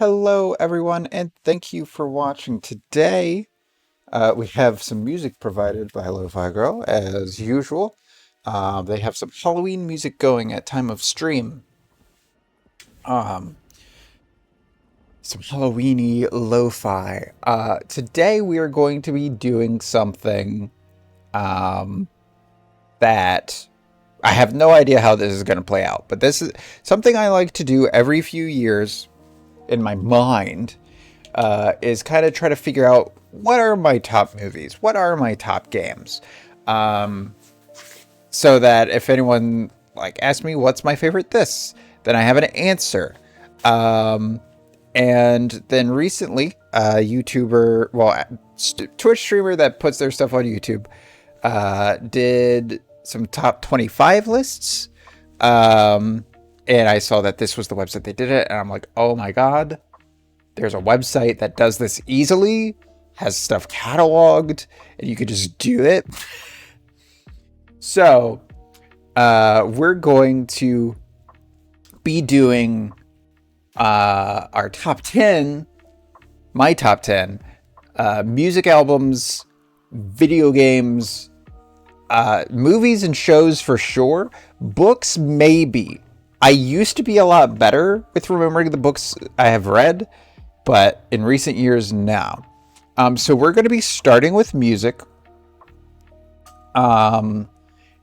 Hello, everyone, and thank you for watching today. We have some music provided by Lo-Fi Girl, as usual. They have some Halloween music going at time of stream. Um, some Halloweeny lo-fi. Today we are going to be doing something um, that I have no idea how this is going to play out, but this is something I like to do every few years in my mind. Is kind of try to figure out what are my top movies, what are my top games, um, so that if anyone like asks me what's my favorite this, then I have an answer. Um, and then recently, Twitch streamer that puts their stuff on YouTube, did some top 25 lists. Um, and I saw that this was the website they did it, and I'm like, oh my god, there's a website that does this easily, has stuff cataloged, and you could just do it. So, we're going to be doing our top 10, my top 10, music albums, video games, movies and shows for sure, books maybe. I used to be a lot better with remembering the books I have read, but in recent years now. So we're going to be starting with music. And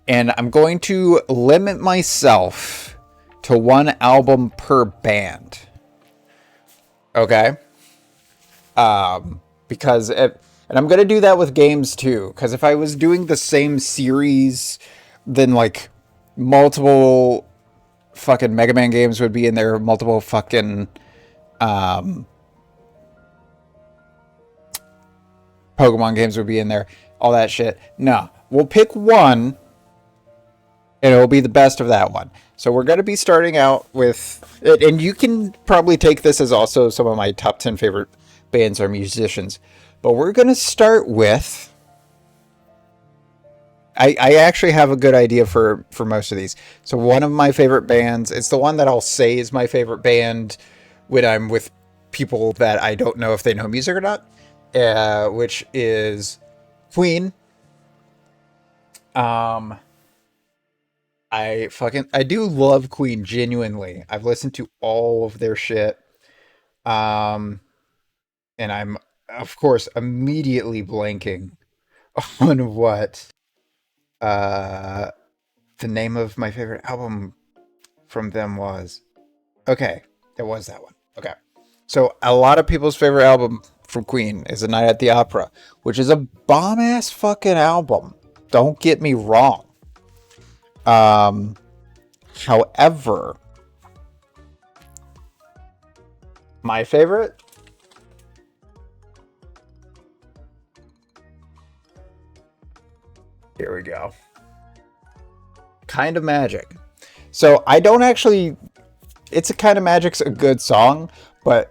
I'm going to limit myself to one album per band. Okay? And I'm going to do that with games too, because if I was doing the same series, then like multiple fucking Mega Man games would be in there, multiple fucking Pokemon games would be in there, all that shit. No, we'll pick one, and it'll be the best of that one. So we're going to be starting out with, and you can probably take this as also some of my top 10 favorite bands or musicians, but we're going to start with, I actually have a good idea for most of these. So one of my favorite bands, it's the one that I'll say is my favorite band when I'm with people that I don't know if they know music or not, which is Queen. I do love Queen genuinely. I've listened to all of their shit. Um, and I'm of course immediately blanking on what uh the name of my favorite album from them was. Okay, it was that one. Okay. So a lot of people's favorite album from Queen is A Night at the Opera, which is a bomb ass fucking album. Don't get me wrong. Um, However, my favorite, here we go. Kind of Magic. So I don't actually, it's a Kind of Magic's a good song, but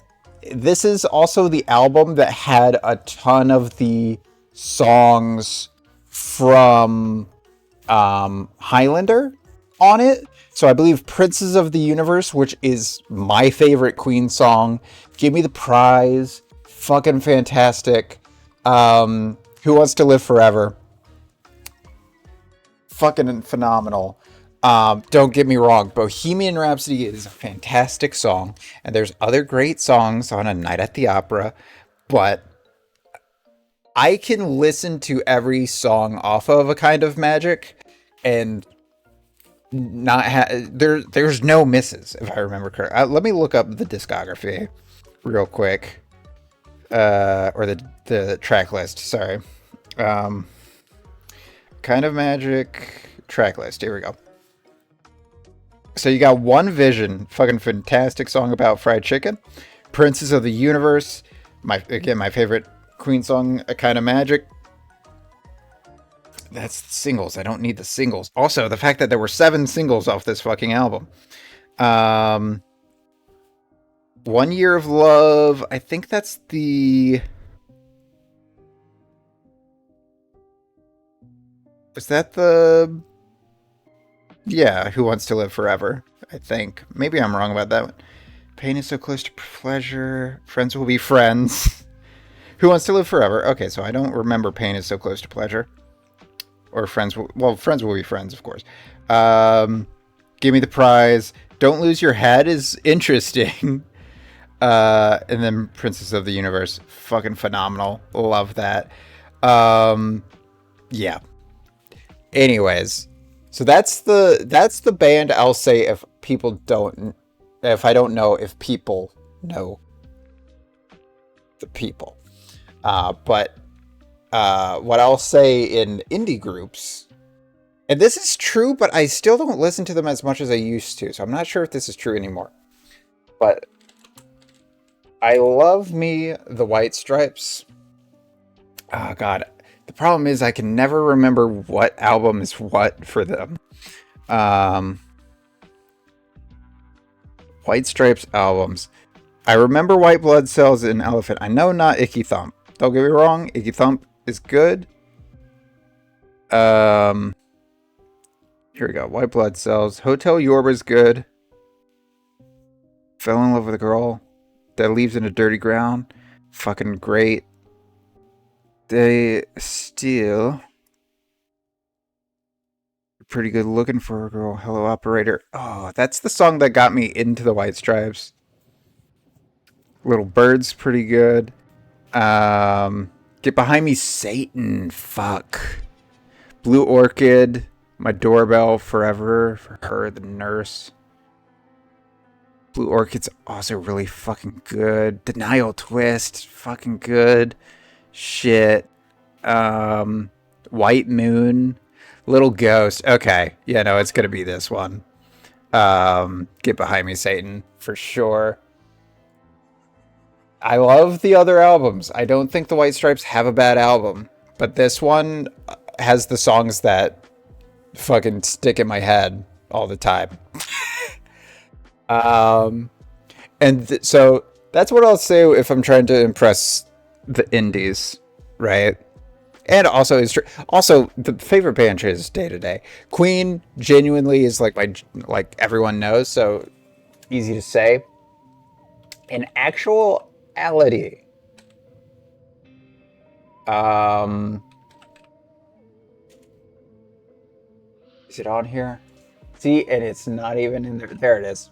this is also the album that had a ton of the songs from Highlander on it. So I believe Princes of the Universe, which is my favorite Queen song, Give Me the Prize, fucking fantastic. Who Wants to Live Forever, fucking phenomenal. Don't get me wrong, Bohemian Rhapsody is a fantastic song, and there's other great songs on A Night at the Opera, but I can listen to every song off of A Kind of Magic and not there's no misses, if I remember correctly. Let me look up the discography real quick, or the track list. Sorry, Kind of Magic track list. Here we go. So you got One Vision, fucking fantastic song about fried chicken. Princes of the Universe, my favorite Queen song, A Kind of Magic. That's the singles. I don't need the singles. Also, the fact that there were 7 singles off this fucking album. 1 Year of Love. I think that's the... Was that the... Yeah, Who Wants to Live Forever, I think. Maybe I'm wrong about that one. Pain is so close to pleasure. Friends will be friends. Who wants to live forever? Okay, so I don't remember pain is so close to pleasure. Or friends will, well, friends will be friends, of course. Give me the prize. Don't lose your head is interesting. And then Princess of the Universe, fucking phenomenal. Love that. Yeah. Anyways, so that's the band I'll say if I don't know if people know the people. But what I'll say in indie groups, and this is true, but I still don't listen to them as much as I used to, so I'm not sure if this is true anymore. But I love me the White Stripes. Oh god, the problem is I can never remember what album is what for them. White Stripes albums. I remember White Blood Cells and Elephant. I know not Icky Thump. Don't get me wrong, Icky Thump is good. Here we go. White Blood Cells. Hotel Yorba's good. Fell in love with a girl that leaves in a dirty ground. Fucking great. They still pretty good looking for a girl. Hello Operator. Oh, that's the song that got me into the White Stripes. Little Bird's pretty good. Get Behind Me Satan. Fuck. Blue Orchid. My Doorbell Forever. For Her, the Nurse. Blue Orchid's also really fucking good. Denial Twist. Fucking good. Shit. White Moon. Little Ghost. Okay. Yeah, no, it's gonna be this one. Get Behind Me Satan. For sure. I love the other albums. I don't think the White Stripes have a bad album. But this one has the songs that fucking stick in my head all the time. So that's what I'll say if I'm trying to impress the indies, right? And also, the favorite band is Day to Day. Queen genuinely is like everyone knows, so easy to say. In actuality, is it on here? See, and it's not even in there. There it is.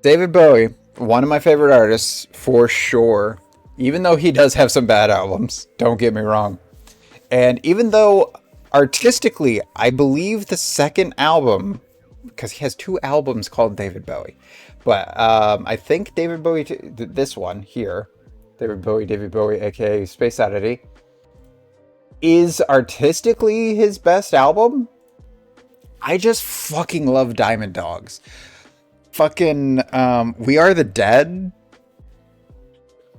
David Bowie, one of my favorite artists for sure. Even though he does have some bad albums, don't get me wrong. And even though artistically, I believe the second album, because he has two albums called David Bowie, but I think David Bowie, this one here, David Bowie, aka Space Oddity, is artistically his best album. I just fucking love Diamond Dogs. Fucking We Are the Dead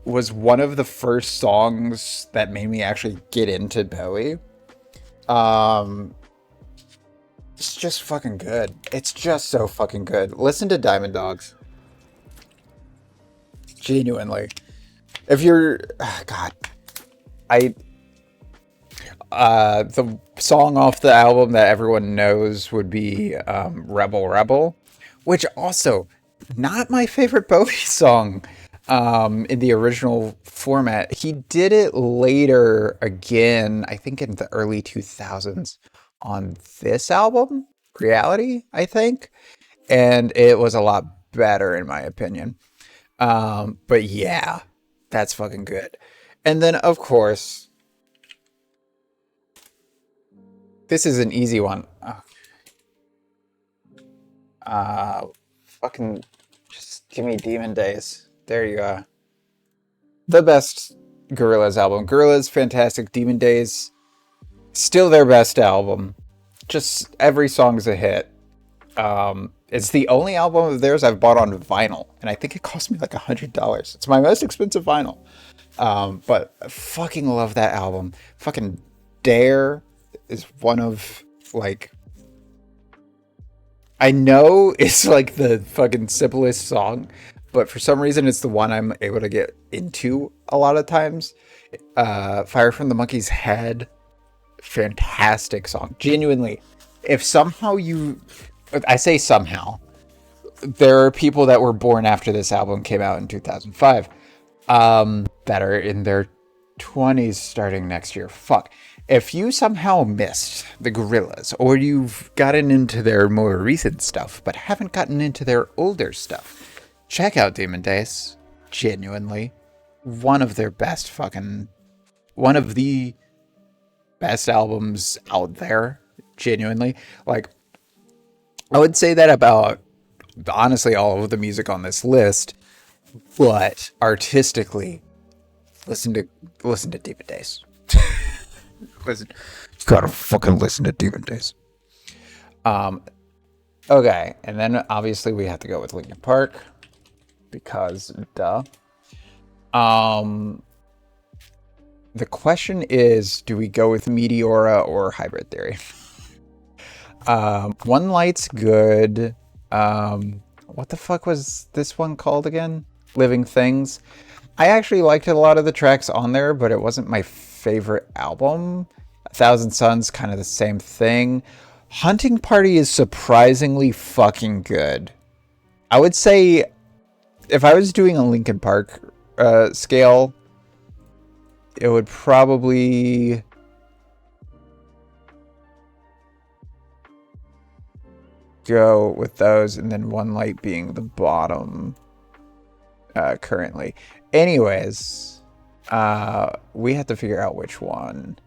was one of the first songs that made me actually get into Bowie. It's just fucking good. It's just so fucking good. Listen to Diamond Dogs. Genuinely. If you're... God. The song off the album that everyone knows would be Rebel Rebel, which also not my favorite Bowie song in the original format. He did it later again, I think in the early 2000s on this album, Reality, I think, and it was a lot better in my opinion. But yeah, that's fucking good. And then of course, this is an easy one. Fucking just give me Demon Days. There you go. The best Gorillaz album. Gorillaz, fantastic. Demon Days, still their best album. Just every song's a hit. It's the only album of theirs I've bought on vinyl, and I think it cost me like $100. It's my most expensive vinyl. But I fucking love that album. Fucking Dare is one of, like, I know it's like the fucking simplest song, but for some reason it's the one I'm able to get into a lot of times. Fire from the Monkey's Head, fantastic song. Genuinely, if somehow I say somehow, there are people that were born after this album came out in 2005, that are in their 20s starting next year. Fuck. If you somehow missed the Gorillas, or you've gotten into their more recent stuff, but haven't gotten into their older stuff, check out Demon Days. Genuinely. One of their best fucking... One of the best albums out there. Genuinely. Like, I would say that about, honestly, all of the music on this list, but artistically, listen to Demon Days. Listen, you gotta fucking listen to Demon Days. Okay, and then obviously we have to go with Linkin Park because duh. The question is, do we go with Meteora or Hybrid Theory? One Light's good. What the fuck was this one called again? Living Things. I actually liked a lot of the tracks on there, but it wasn't my favorite album. A Thousand Suns, kind of the same thing. Hunting Party is surprisingly fucking good. I would say, if I was doing a Linkin Park scale, it would probably... go with those, and then One Light being the bottom currently. Anyways, we have to figure out which one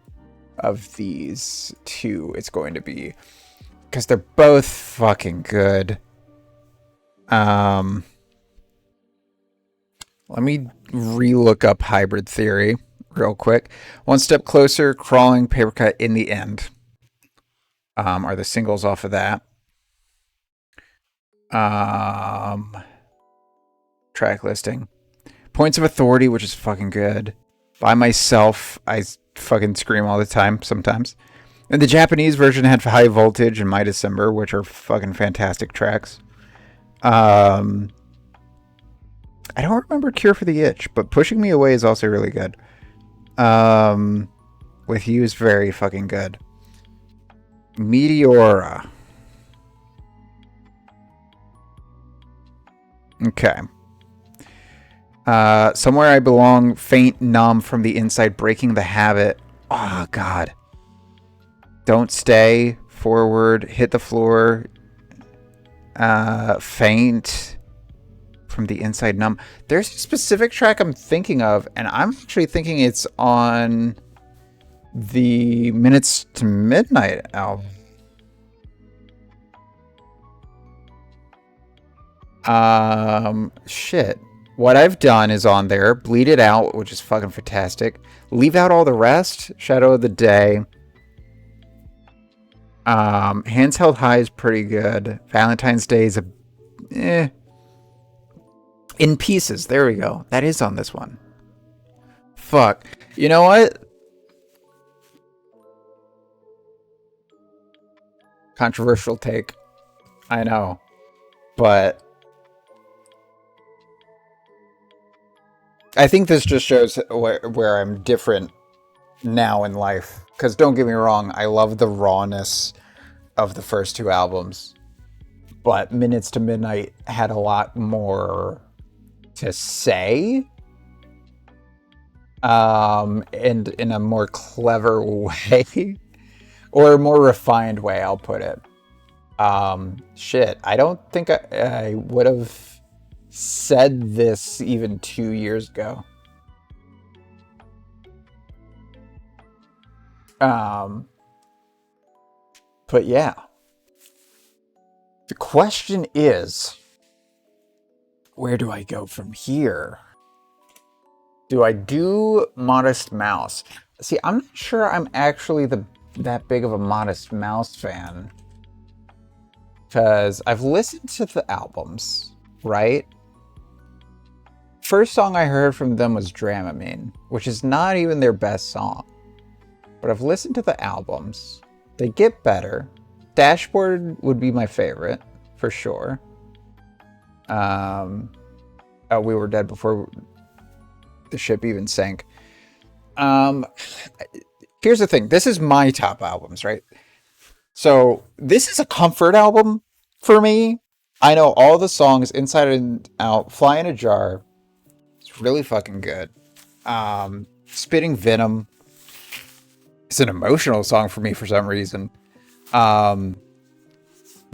of these two it's going to be, because they're both fucking good. Let me re-look up Hybrid Theory real quick. One Step Closer, Crawling, Paper Cut, In the End are the singles off of that. Track listing. Points of Authority, which is fucking good. By Myself, I fucking scream all the time sometimes. And the Japanese version had High Voltage and My December, which are fucking fantastic tracks. I don't remember Cure for the Itch, but Pushing Me Away is also really good. With You is very fucking good. Meteora. Okay. Somewhere I Belong, Faint, Numb, From the Inside, Breaking the Habit. Oh, God. Don't Stay, Forward, Hit the Floor, Faint, From the Inside, Numb. There's a specific track I'm thinking of, and I'm actually thinking it's on the Minutes to Midnight album. Shit. What I've done is on there. Bleed It Out, which is fucking fantastic. Leave Out All the Rest. Shadow of the Day. Hands Held High is pretty good. Valentine's Day is In Pieces. There we go. That is on this one. Fuck. You know what? Controversial take. I know. But I think this just shows where I'm different now in life. Because don't get me wrong, I love the rawness of the first two albums. But Minutes to Midnight had a lot more to say. And in a more clever way. Or a more refined way, I'll put it. Shit, I don't think I would have said this even 2 years ago. But yeah. The question is, where do I go from here? Do I do Modest Mouse? See, I'm not sure I'm actually that big of a Modest Mouse fan. Because I've listened to the albums, right? First song I heard from them was Dramamine, which is not even their best song. But I've listened to the albums. They get better. Dashboard would be my favorite, for sure. We Were Dead Before the Ship Even Sank. Here's the thing. This is my top albums, right? So this is a comfort album for me. I know all the songs inside and out. Fly in a Jar. It's really fucking good. Spitting Venom. It's an emotional song for me for some reason. Um,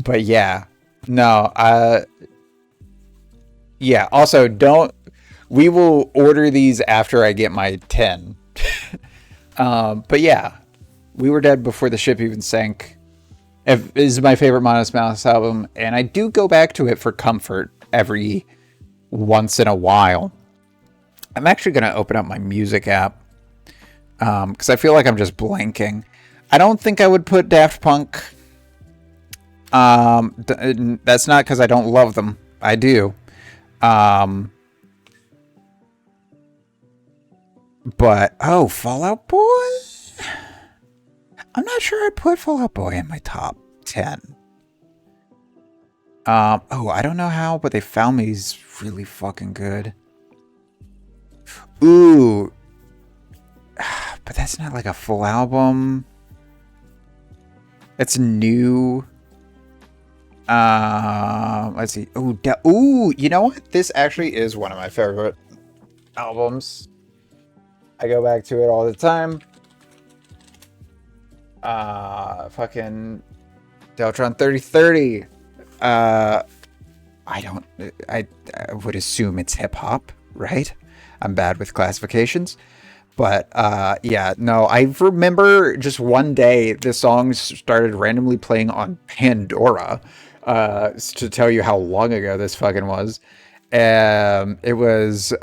but yeah, no. Yeah. Also, don't. We will order these after I get my 10. But yeah, We Were Dead Before the Ship Even Sank. Is my favorite Modest Mouse album, and I do go back to it for comfort every once in a while. I'm actually going to open up my music app because I feel like I'm just blanking. I don't think I would put Daft Punk. That's not because I don't love them. I do. But, oh, Fall Out Boy? I'm not sure I'd put Fall Out Boy in my top 10. I don't know how, but They Found Me is really fucking good. Ooh. But that's not like a full album. It's new. Let's see. Ooh, you know what? This actually is one of my favorite albums. I go back to it all the time. Fucking Deltron 3030. I would assume it's hip hop, right? I'm bad with classifications. But yeah, no, I remember just one day the songs started randomly playing on Pandora to tell you how long ago this fucking was. It was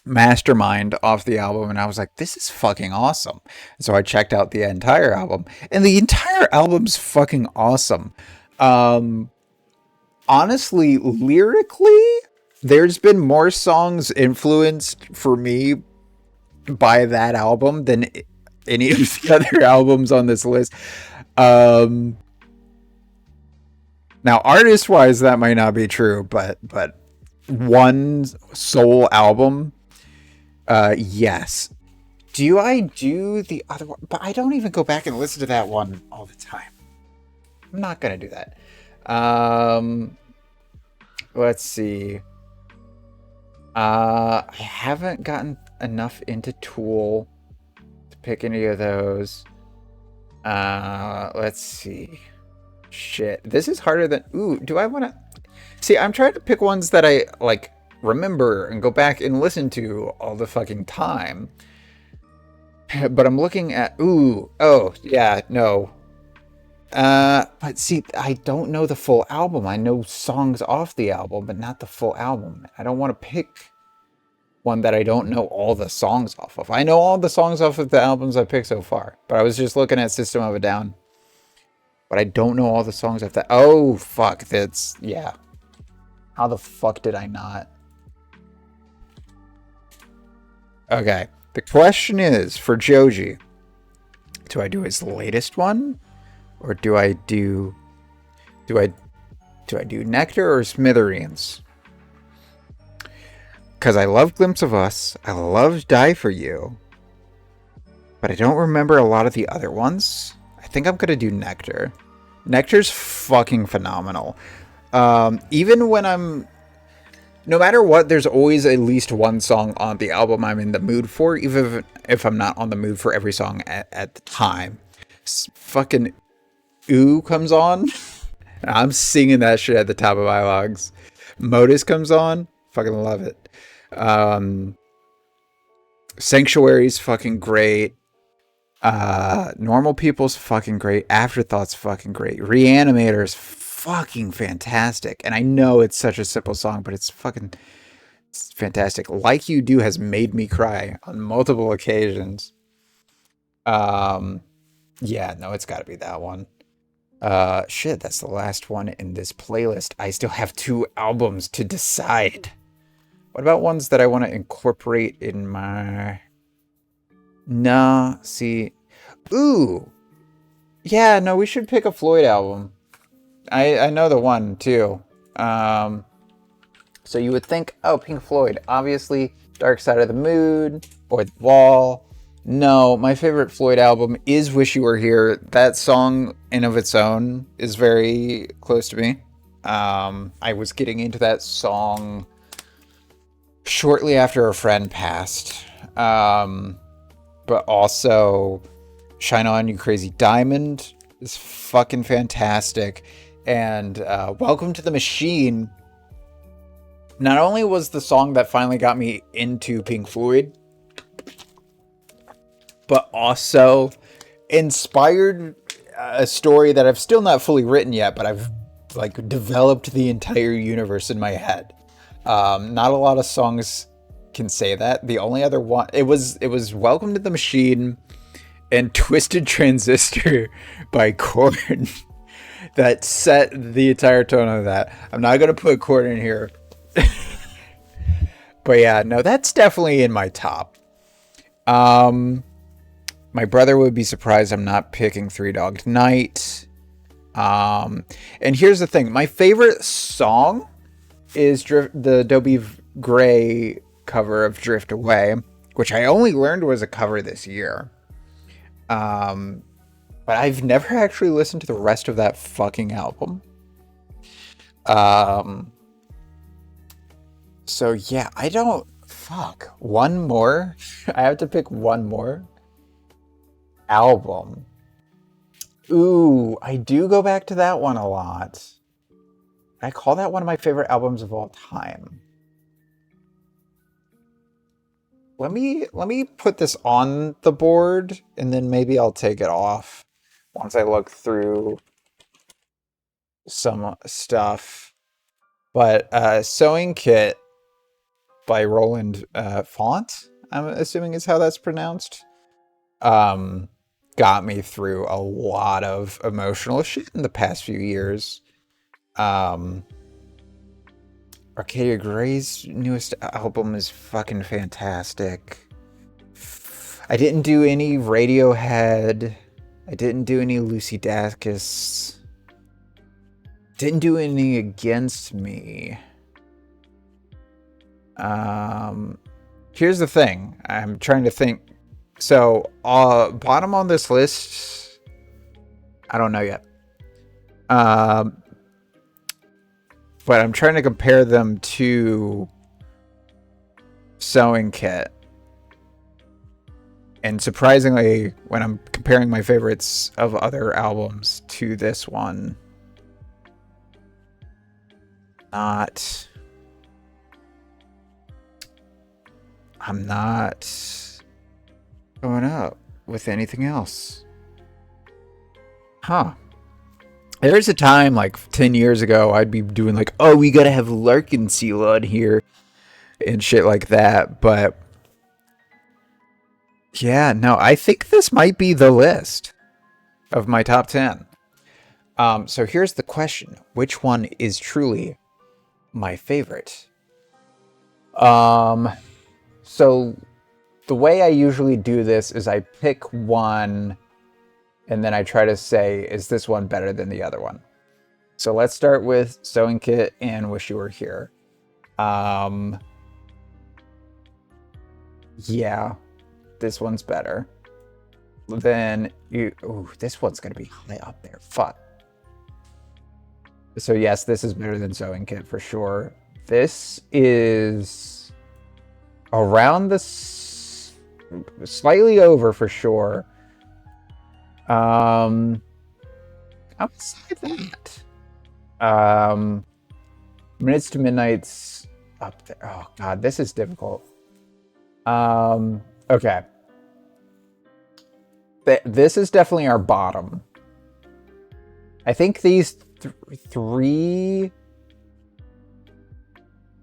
Mastermind off the album, and I was like, this is fucking awesome. So I checked out the entire album, and the entire album's fucking awesome. Honestly, lyrically, there's been more songs influenced for me by that album than any of the other albums on this list. Now, artist wise, that might not be true, but one sole album, yes. Do I do the other one? But I don't even go back and listen to that one all the time. I'm not gonna do that. Let's see. I haven't gotten enough into Tool to pick any of those. Let's see. Shit, this is harder than. Ooh, do I want to? See, I'm trying to pick ones that I like remember and go back and listen to all the fucking time. But I'm looking at. Ooh, oh yeah, no. But see, I don't know the full album. I know songs off the album, but not the full album. I don't want to pick one that I don't know all the songs off of. I know all the songs off of the albums I picked so far, but I was just looking at System of a Down. But I don't know all the songs off that. Oh, fuck. That's, yeah. How the fuck did I not? Okay. The question is, for Joji, do I do his latest one? Or do I do Nectar or Smithereens? Because I love Glimpse of Us. I love Die For You. But I don't remember a lot of the other ones. I think I'm going to do Nectar. Nectar's fucking phenomenal. Even when I'm... No matter what, there's always at least one song on the album I'm in the mood for, even if I'm not on the mood for every song at the time. Fucking Ooh comes on. I'm singing that shit at the top of my lungs. Modus comes on. Fucking love it. Sanctuary's fucking great. Normal People's fucking great. Afterthoughts fucking great. Reanimator's fucking fantastic. And I know it's such a simple song, but it's fantastic. Like You Do has made me cry on multiple occasions. Yeah, no, it's got to be that one. Shit, that's the last one in this playlist. I still have 2 albums to decide. What about ones that I want to incorporate in my... Nah, see... Ooh! Yeah, no, we should pick a Floyd album. I know the one, too. So you would think, oh, Pink Floyd. Obviously, Dark Side of the Moon, or The Wall, No, my favorite Floyd album is Wish You Were Here. That song in of its own is very close to me. I was getting into that song shortly after a friend passed. But also Shine On You Crazy Diamond is fucking fantastic. And Welcome to the Machine. Not only was the song that finally got me into Pink Floyd, but also inspired a story that I've still not fully written yet, but I've like developed the entire universe in my head. Not a lot of songs can say that. The only other one, it was Welcome to the Machine and Twisted Transistor by Korn that set the entire tone of that. I'm not gonna put Korn in here. But yeah, no, that's definitely in my top. My brother would be surprised I'm not picking Three Dog Night. And here's the thing. My favorite song is the Dobie Gray cover of Drift Away, which I only learned was a cover this year. But I've never actually listened to the rest of that fucking album. So yeah, I don't... Fuck. One more? I have to pick one more album. Ooh, I do go back to that one a lot. I call that one of my favorite albums of all time. Let me put this on the board, and then maybe I'll take it off once I look through some stuff. But Sewing Kit by Roland Font, I'm assuming is how that's pronounced, got me through a lot of emotional shit in the past few years. Arcadia Gray's newest album is fucking fantastic. I didn't do any Radiohead. I didn't do any Lucy Dacus. Didn't do any Against Me. Here's the thing. I'm trying to think. So, bottom on this list, I don't know yet. But I'm trying to compare them to Sewing Kit. And surprisingly, when I'm comparing my favorites of other albums to this one, I'm not going up with anything else. Huh. There's a time like 10 years ago I'd be doing like, oh, we gotta have Larkin Seal on here and shit like that. But yeah, no, I think this might be the list of my top 10. So here's the question. Which one is truly my favorite? So the way I usually do this is I pick one and then I try to say, is this one better than the other one? So let's start with Sewing Kit and Wish You Were Here. Yeah, this one's better. Then this one's gonna be high up there. Fuck. So yes, this is better than Sewing Kit for sure. This is around the slightly over for sure. I would say that. Minutes to Midnight's up there. Oh god, this is difficult. Okay. This is definitely our bottom. I think these three...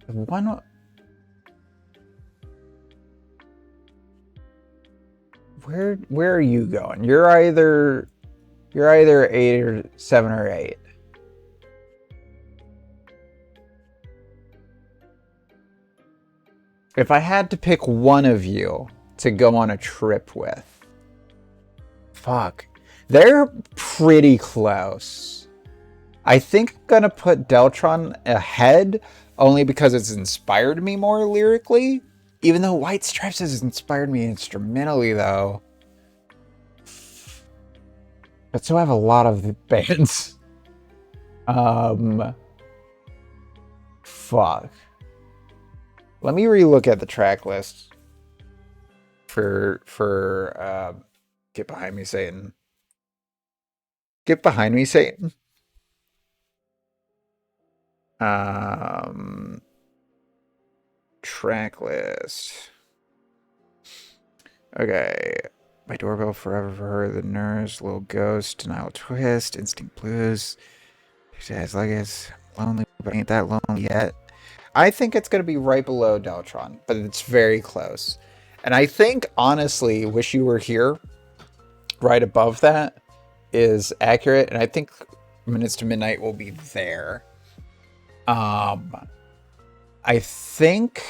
One... Where are you going? You're either 8 or 7 or 8. If I had to pick one of you to go on a trip with, fuck, they're pretty close. I think I'm gonna put Deltron ahead only because it's inspired me more lyrically, Even though White Stripes has inspired me instrumentally, though. But so have a lot of the bands. Fuck. Let me relook at the track list for Get Behind Me, Satan. Get Behind Me, Satan. Track list. Okay. My Doorbell, Forever for Her, The Nurse, Little Ghost, Denial Twist, Instinct Blues, Jazz Legacy, Lonely, but ain't that lonely yet. I think it's going to be right below Deltron, but it's very close. And I think, honestly, Wish You Were Here, right above that, is accurate. And I think Minutes to Midnight will be there. I think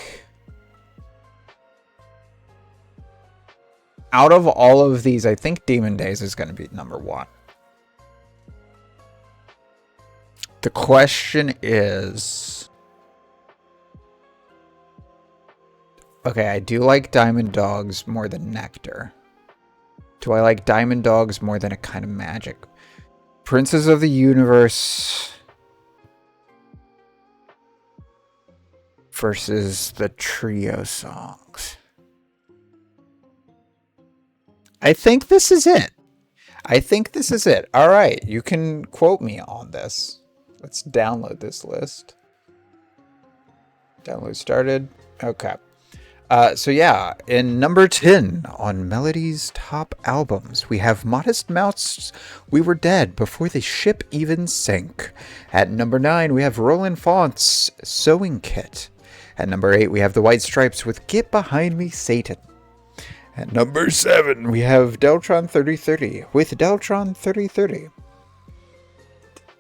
out of all of these, I think Demon Days is going to be number one. The question is... Okay, I do like Diamond Dogs more than Nectar. Do I like Diamond Dogs more than A Kind of Magic? Princes of the Universe versus the trio songs. I think this is it. All right, you can quote me on this. Let's download this list. Download started. Okay. So yeah, in number 10 on Melody's top albums, we have Modest Mouse's We Were Dead Before the Ship Even Sank. At number 9, we have Roland Font's Sewing Kit. At number 8, we have the White Stripes with Get Behind Me, Satan. At number 7, we have Deltron 3030 with Deltron 3030.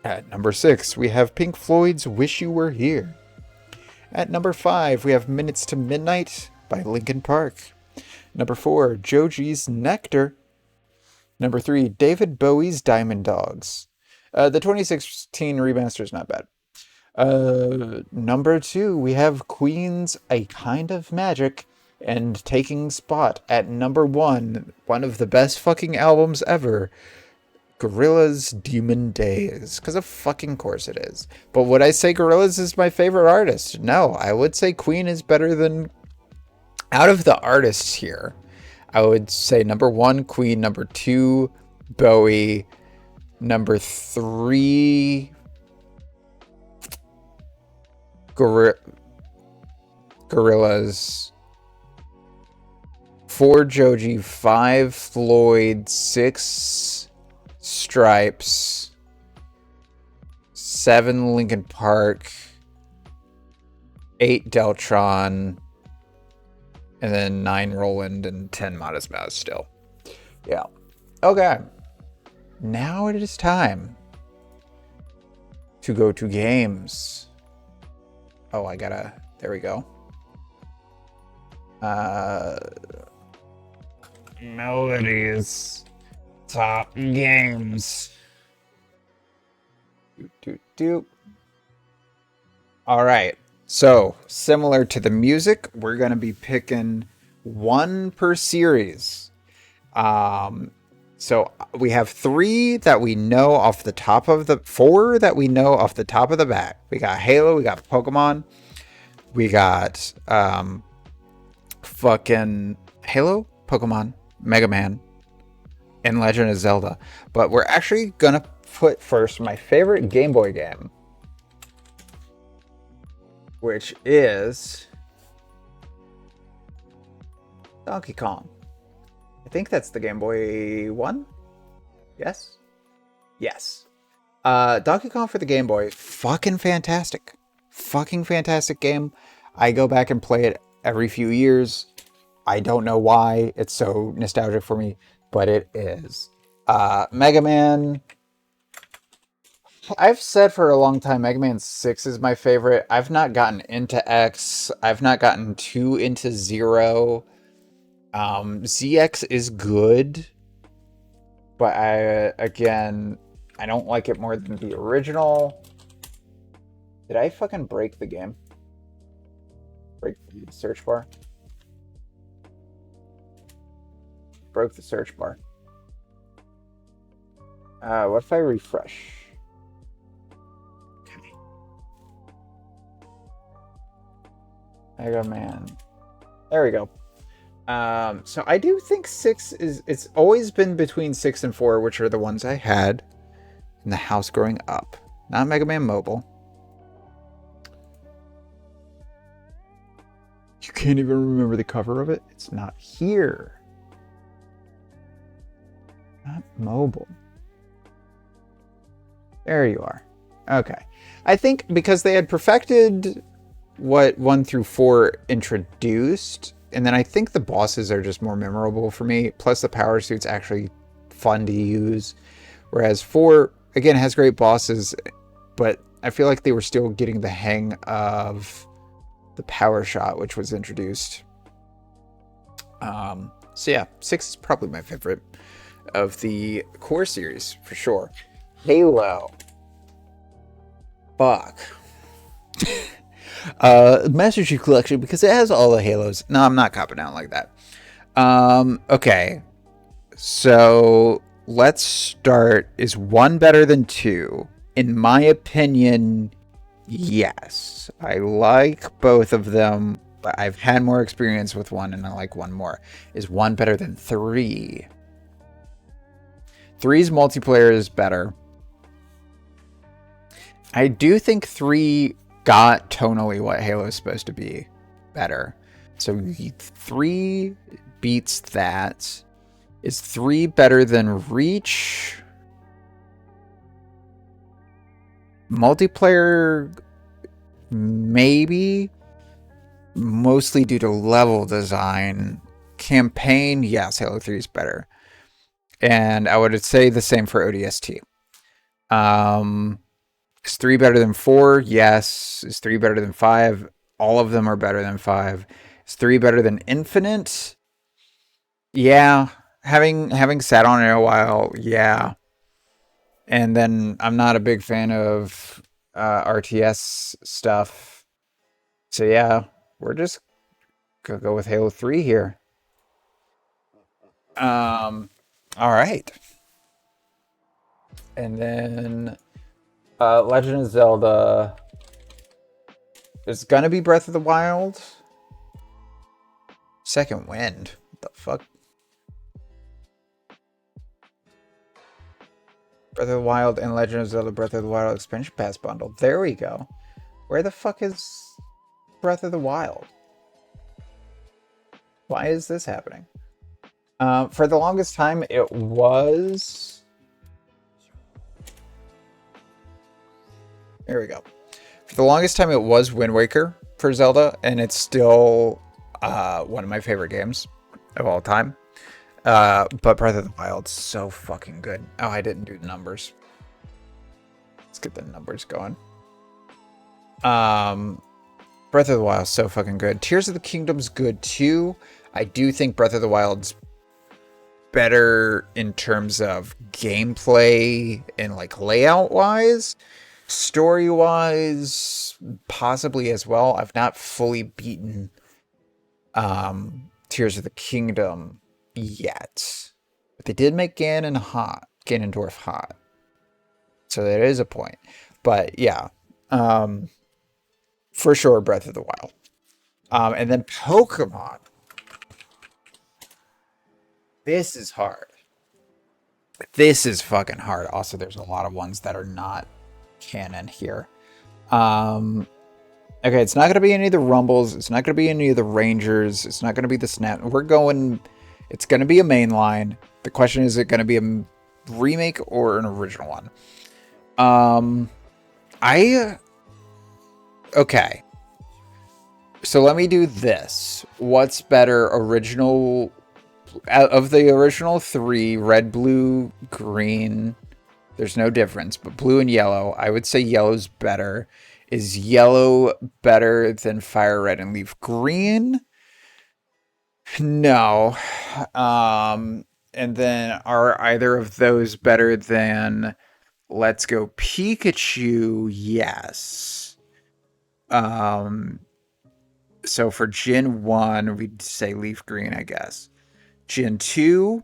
At number 6, we have Pink Floyd's Wish You Were Here. At number 5, we have Minutes to Midnight by Linkin Park. Number 4, Joji's Nectar. Number 3, David Bowie's Diamond Dogs. The 2016 remaster is not bad. Number 2, we have Queen's A Kind of Magic. And taking spot at number 1, one of the best fucking albums ever, Gorillaz' Demon Days. Because of fucking course it is. But would I say Gorillaz is my favorite artist? No, I would say Queen is better than... Out of the artists here, I would say number 1, Queen. Number 2, Bowie. Number 3, Gorillaz. 4, Joji. 5, Floyd. 6, Stripes. 7, Linkin Park. 8, Deltron. And then 9, Roland. And 10, Modest Mouse still. Yeah. Okay. Now it is time to go to games. Oh, I gotta... There we go. Melody's top games. All right. So, similar to the music, we're going to be picking one per series. So we have 3 that we know off the top of the... 4 that we know off the top of the bat. We got Halo, we got Pokemon, we got fucking Halo, Pokemon, Mega Man, and Legend of Zelda. But we're actually going to put first my favorite Game Boy game, which is Donkey Kong. I think that's the Game Boy 1? Yes? Yes. Donkey Kong for the Game Boy. Fucking fantastic. Fucking fantastic game. I go back and play it every few years. I don't know why it's so nostalgic for me, but it is. Mega Man. I've said for a long time, Mega Man 6 is my favorite. I've not gotten into X. I've not gotten too into Zero. ZX is good, but I don't like it more than the original. Did I fucking break the game? Break the search bar? broke the search bar. What if I refresh? Okay. Mega Man. There we go. So I do think 6 is... It's always been between 6 and 4, which are the ones I had in the house growing up. Not Mega Man Mobile. You can't even remember the cover of it? It's not here. Not mobile. There you are. Okay. I think because they had perfected what 1 through 4 introduced, and then I think the bosses are just more memorable for me, plus the power suit's actually fun to use. Whereas 4, again, has great bosses, but I feel like they were still getting the hang of the power shot, which was introduced. So yeah, 6 is probably my favorite of the core series, for sure. Halo. Fuck. Master Chief Collection, because it has all the Halos. No, I'm not copping out like that. Okay. So let's start. Is 1 better than 2? In my opinion, yes. I like both of them, but I've had more experience with 1 and I like 1 more. Is 1 better than 3? 3's multiplayer is better. I do think 3 got tonally what Halo is supposed to be better. So 3 beats that. Is 3 better than Reach? Multiplayer, maybe. Mostly due to level design. Campaign, yes, Halo 3 is better. And I would say the same for ODST. Is 3 better than 4? Yes. Is 3 better than 5? All of them are better than 5. Is 3 better than Infinite? Yeah. Having sat on it a while, yeah. And then I'm not a big fan of RTS stuff. So yeah, we're just gonna go with Halo 3 here. All right. And then Legend of Zelda. It's gonna be Breath of the Wild. Second Wind. What the fuck? Breath of the Wild and Legend of Zelda Breath of the Wild expansion pass bundle. There we go. Where the fuck is Breath of the Wild? Why is this happening? For the longest time, it was... There we go. For the longest time, it was Wind Waker for Zelda, and it's still one of my favorite games of all time. But Breath of the Wild's so fucking good. Oh, I didn't do the numbers. Let's get the numbers going. Breath of the Wild's so fucking good. Tears of the Kingdom's good too. I do think Breath of the Wild's better in terms of gameplay and like layout wise. Story wise, possibly as well. I've not fully beaten Tears of the Kingdom yet. But they did make Ganondorf hot. So there is a point. But yeah. For sure, Breath of the Wild. And then Pokemon. This is hard. This is fucking hard. Also, there's a lot of ones that are not canon here. Okay, it's not going to be any of the Rumbles. It's not going to be any of the Rangers. It's not going to be the Snap. It's going to be a main line. The question is it going to be a remake or an original one? Okay. So let me do this. What's better, original... Out of the original 3, red, blue, green, there's no difference, but blue and yellow, I would say yellow's better. Is yellow better than fire red and leaf green? No. And then are either of those better than Let's Go Pikachu? Yes. So for Gen 1, we'd say leaf green, I guess. Gen 2,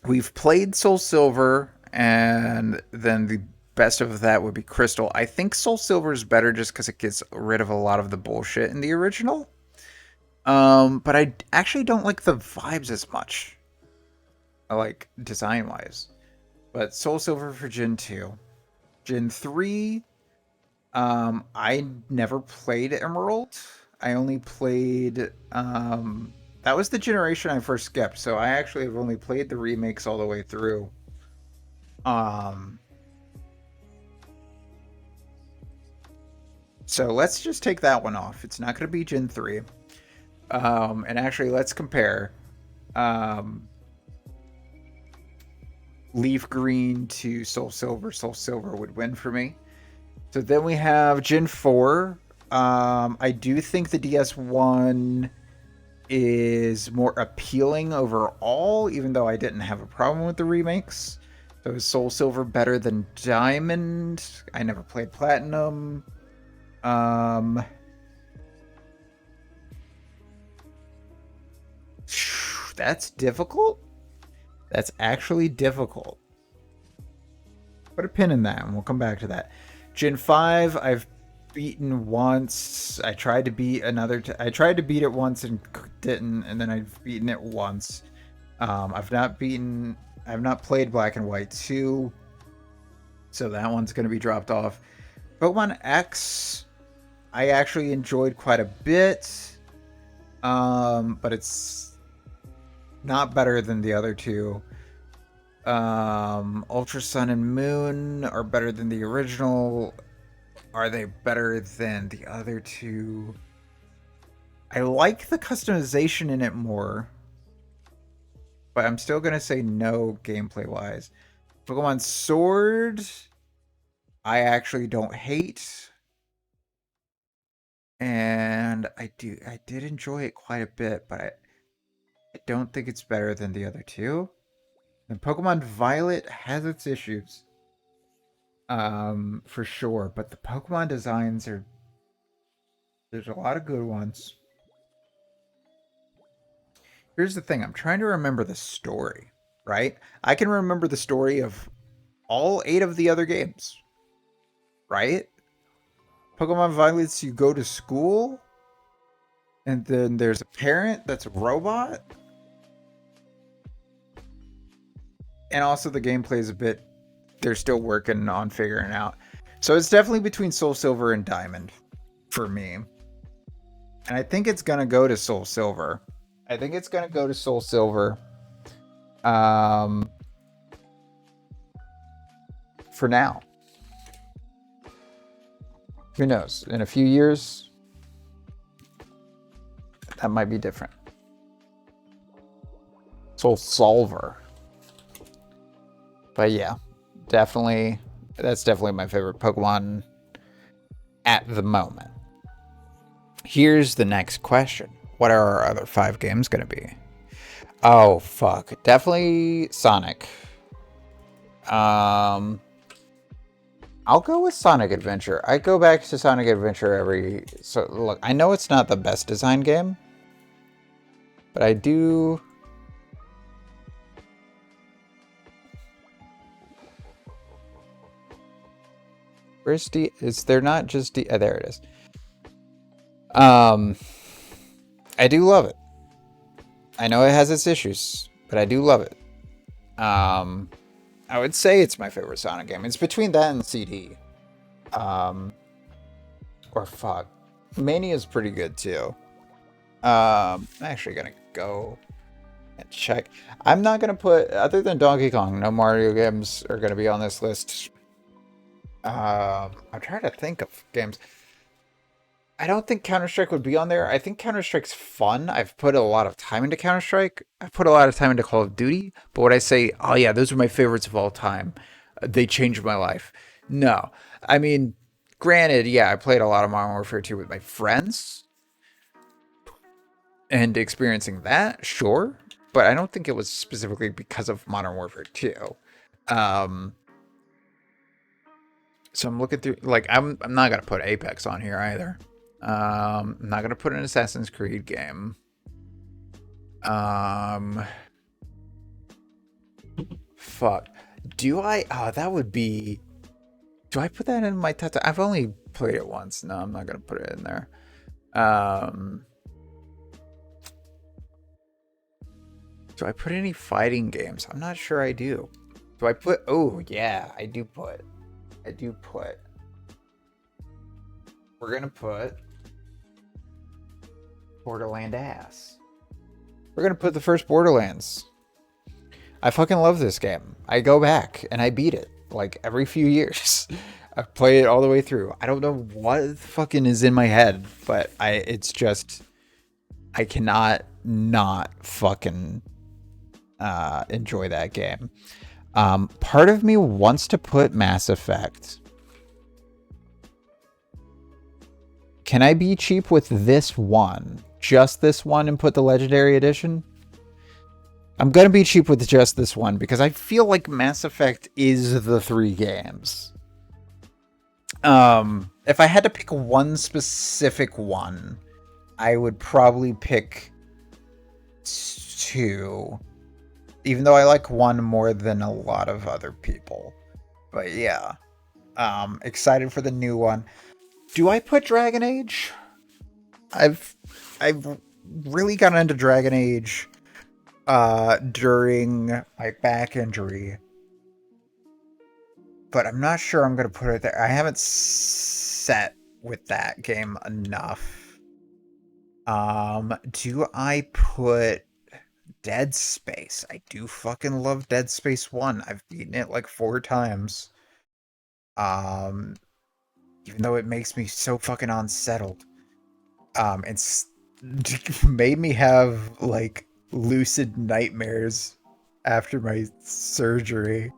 we've played Soul Silver, and then the best of that would be Crystal. I think Soul Silver is better just because it gets rid of a lot of the bullshit in the original. But I actually don't like the vibes as much. I like design wise. But Soul Silver for Gen 2. Gen 3, I never played Emerald. I only played that was the generation I first skipped, so I actually have only played the remakes all the way through. Um so let's just take that one off. It's not gonna be Gen 3. And actually let's compare. Um Leaf Green to Soul Silver. Soul Silver would win for me. So then we have Gen 4. I do think the DS1 is more appealing overall, even though I didn't have a problem with the remakes. So is Soul Silver better than Diamond? I never played Platinum. Um, that's difficult. That's actually difficult. Put a pin in that, and we'll come back to that. Gen 5, I've beaten once. I tried to beat I tried to beat it once and didn't, and then I've beaten it once. I've not played Black and White 2, so that one's going to be dropped off. Pokemon X, I actually enjoyed quite a bit, but it's not better than the other two. Ultra Sun and Moon are better than the original. Are they better than the other two? I like the customization in it more, but I'm still gonna say no gameplay wise. Pokemon Sword, I actually don't hate, and I did enjoy it quite a bit, but I don't think it's better than the other two. And Pokemon Violet has its issues, for sure, but the Pokemon designs are there's a lot of good ones. Here's the thing, I'm trying to remember the story, right? I can remember the story of all 8 of the other games, right? Pokemon Violets, you go to school, and then there's a parent that's a robot, and also the gameplay is a bit, they're still working on figuring out. So it's definitely between Soul Silver and Diamond for me. And I think it's going to go to Soul Silver. For now. Who knows? In a few years, that might be different. Soul Solver. But yeah, definitely, that's definitely my favorite Pokemon at the moment. Here's the next question. What are our other 5 games going to be? Oh, fuck. Definitely Sonic. I'll go with Sonic Adventure. I go back to Sonic Adventure so look, I know it's not the best design game, but I do. Where's is there not just there it is. I do love it. I know it has its issues, but I do love it. I would say it's my favorite Sonic game. It's between that and CD. Or fuck. Mania's pretty good too. I'm actually gonna go and check. I'm not gonna put, other than Donkey Kong, no Mario games are gonna be on this list. I'm trying to think of games. I don't think Counter-Strike would be on there. I think Counter-Strike's fun. I've put a lot of time into Counter-Strike. I've put a lot of time into Call of Duty. But when I say, oh yeah, those are my favorites of all time, they changed my life. No. I mean, granted, yeah, I played a lot of Modern Warfare 2 with my friends. And experiencing that, sure. But I don't think it was specifically because of Modern Warfare 2. So I'm looking through, like, I'm not going to put Apex on here either. I'm not going to put an Assassin's Creed game. Um, fuck. Do I? Oh, that would be. Do I put that in my top 10? I've only played it once. No, I'm not gonna put it in there. Um, do I put any fighting games? I'm not sure I do. Do I put? Oh yeah, I do put. I do put. We're gonna put Borderland ass. We're gonna put the first Borderlands. I fucking love this game. I go back and I beat it like every few years. I play it all the way through. I don't know what fucking is in my head, but it's just I cannot not fucking enjoy that game. Part of me wants to put Mass Effect. Can I be cheap with this one? Just this one and put the Legendary Edition? I'm going to be cheap with just this one because I feel like Mass Effect is the 3 games. If I had to pick one specific one, I would probably pick 2. Even though I like 1 more than a lot of other people. But yeah. Excited for the new one. Do I put Dragon Age? I've really gotten into Dragon Age during my back injury. But I'm not sure I'm going to put it there. I haven't set with that game enough. Do I put Dead Space? I do fucking love Dead Space 1. I've beaten it like 4 times. Even though it makes me so fucking unsettled. It's made me have like lucid nightmares after my surgery.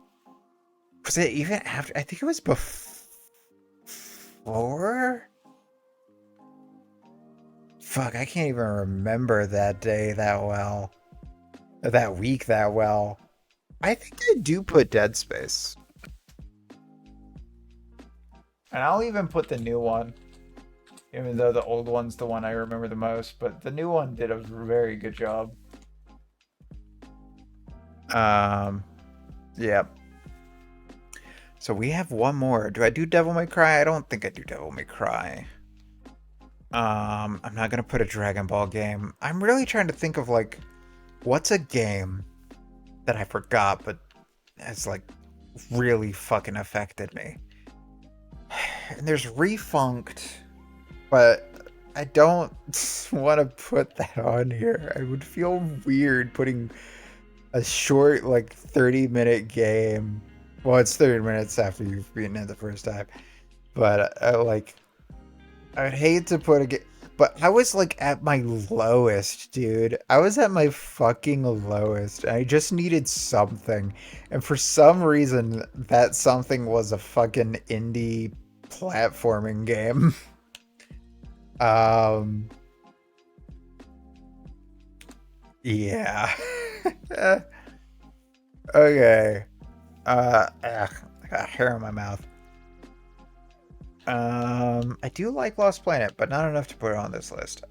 Was it even after? I think it was before? Fuck, I can't even remember that day that well. That week that well. I think I do put Dead Space. And I'll even put the new one. Even though the old one's the one I remember the most. But the new one did a very good job. Yeah. So we have one more. Do I do Devil May Cry? I don't think I do Devil May Cry. I'm not gonna put a Dragon Ball game. I'm really trying to think of like, what's a game that I forgot but has like really fucking affected me. And there's Refunked, but I don't want to put that on here. I would feel weird putting a short like 30-minute game. Well, it's 30 minutes after you've beaten it the first time, but I'd hate to put a game. But I was like at my lowest, dude. I was at my fucking lowest. I just needed something. And for some reason, that something was a fucking indie platforming game. Yeah. Okay. I got hair in my mouth. I do like Lost Planet, but not enough to put it on this list.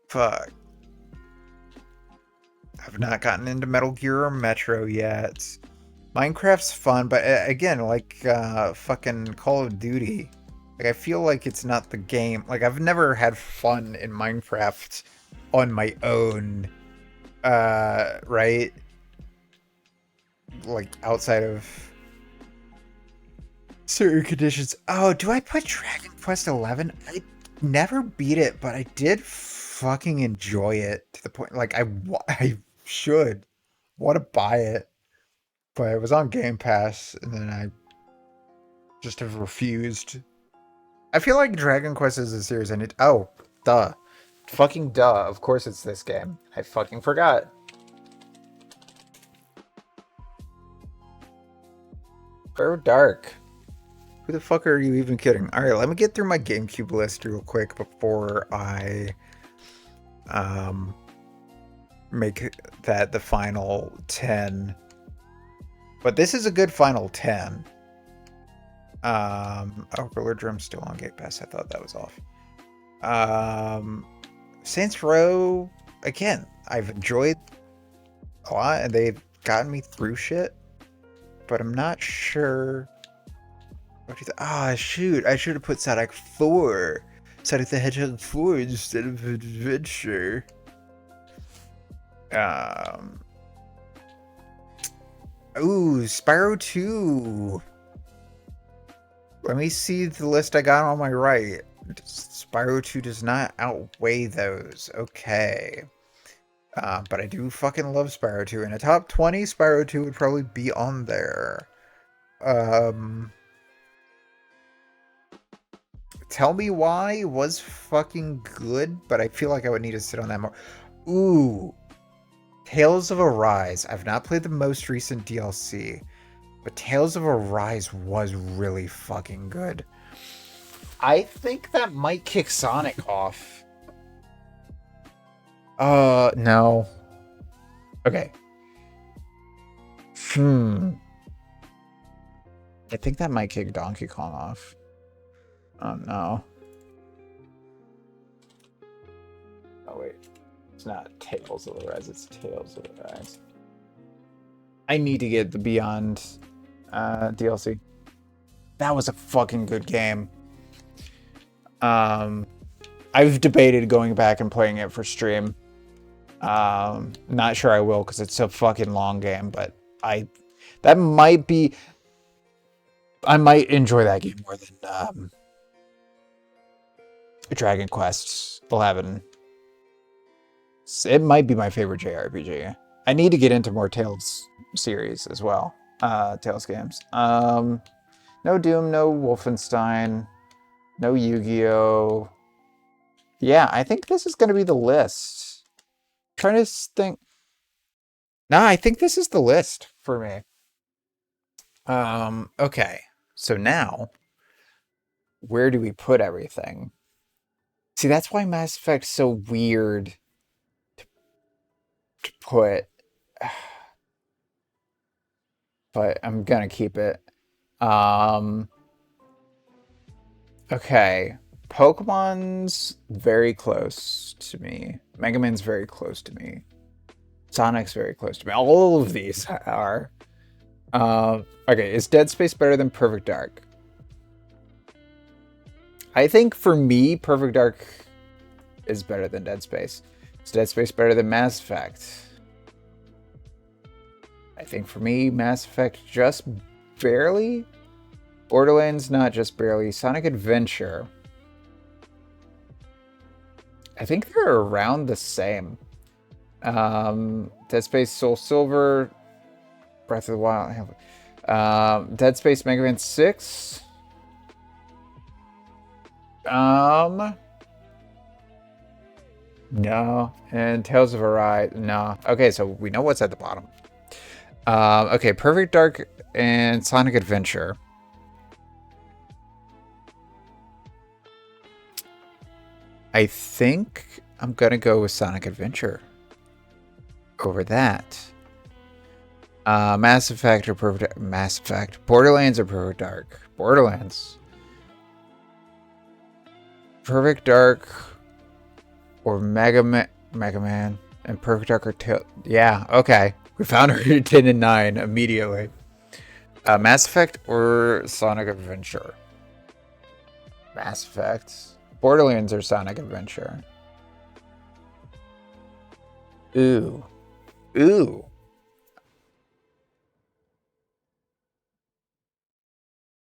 Fuck. I've not gotten into Metal Gear or Metro yet. Minecraft's fun, but again, like fucking Call of Duty. Like, I feel like it's not the game. Like, I've never had fun in Minecraft on my own. Right? Like, outside of certain conditions. Oh, do I put Dragon Quest 11? I never beat it, but I did fucking enjoy it to the point like I should want to buy it, but it was on Game Pass, and then I just have refused. I feel like Dragon Quest is a series I need. Oh, duh, fucking duh. Of course it's this game. I fucking forgot. Very dark. Who the fuck are you even kidding? All right, let me get through my GameCube list real quick before I make that the final 10. But this is a good final 10. Oh, Gorilla Drum's still on Game Pass. I thought that was off. Saints Row, again, I've enjoyed a lot, and they've gotten me through shit, but I'm not sure. What do you Ah, shoot! I should have put Sonic 4, Sonic the Hedgehog 4 instead of Adventure. Um. Ooh, Spyro 2. Let me see the list I got on my right. Spyro 2 does not outweigh those. Okay. But I do fucking love Spyro 2. In a top 20, Spyro 2 would probably be on there. Um, Tell Me Why was fucking good, but I feel like I would need to sit on that more. Ooh, Tales of Arise. I've not played the most recent DLC, but Tales of Arise was really fucking good. I think that might kick Sonic off. No. Okay. I think that might kick Donkey Kong off. Oh no. Oh wait. It's not Tales of Arise, it's Tales of Arise. I need to get the Beyond DLC. That was a fucking good game. I've debated going back and playing it for stream. Not sure I will because it's a fucking long game, but that might be. I might enjoy that game more than Dragon Quest 11. It might be my favorite JRPG. I need to get into more Tales series as well. Tales games. No Doom, no Wolfenstein, no Yu-Gi-Oh. Yeah, I think this is going to be the list. I'm trying to think. No, I think this is the list for me. Okay. So now, where do we put everything? See, that's why Mass Effect's so weird to put. But I'm gonna keep it. Okay. Pokemon's very close to me. Mega Man's very close to me. Sonic's very close to me. All of these are. Okay, is Dead Space better than Perfect Dark? I think for me, Perfect Dark is better than Dead Space. Is Dead Space better than Mass Effect? I think for me, Mass Effect just barely. Borderlands, not just barely. Sonic Adventure. I think they're around the same. Dead Space, Soul Silver, Breath of the Wild. Dead Space, Mega Man 6. No. And Tales of Arise, no. Okay, so we know what's at the bottom. Okay, Perfect Dark and Sonic Adventure. I think I'm gonna go with Sonic Adventure over that. Mass Effect or Perfect Mass Effect. Borderlands or Perfect Dark? Borderlands. Perfect Dark or Mega Man and Perfect Dark or yeah, okay. We found her 10 and 9 immediately. Mass Effect or Sonic Adventure? Mass Effect. Borderlands or Sonic Adventure? Ooh. Ooh.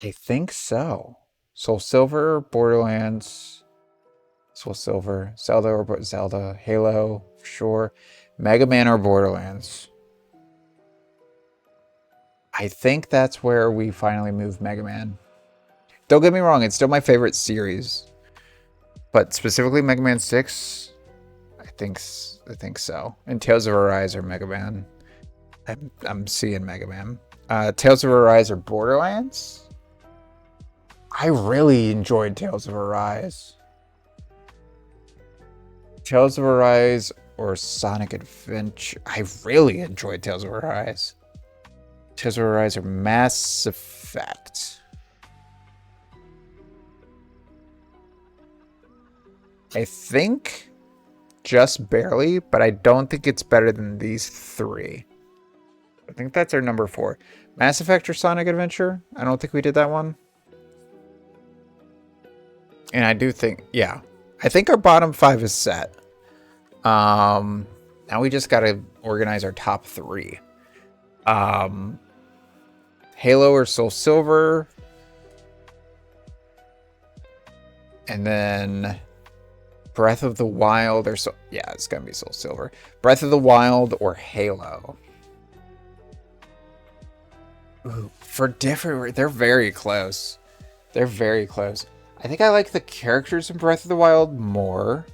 I think so. Soul Silver, Borderlands, Soul Silver, Zelda or Zelda, Halo, for sure. Mega Man or Borderlands? I think that's where we finally move Mega Man. Don't get me wrong, it's still my favorite series. But specifically Mega Man 6, I think so. And Tales of Arise or Mega Man. I'm seeing Mega Man. Tales of Arise or Borderlands? I really enjoyed Tales of Arise. Tales of Arise or Sonic Adventure? I really enjoyed Tales of Arise. Tales of Arise or Mass Effect? I think just barely, but I don't think it's better than these three. I think that's our number 4. Mass Effect or Sonic Adventure? I don't think we did that one. And I do think, yeah. I think our bottom 5 is set. Now we just gotta organize our top 3. Halo or Soul Silver. And then Breath of the Wild or yeah, it's gonna be Soul Silver. Breath of the Wild or Halo. Ooh, for different, they're very close. They're very close. I think I like the characters in Breath of the Wild more.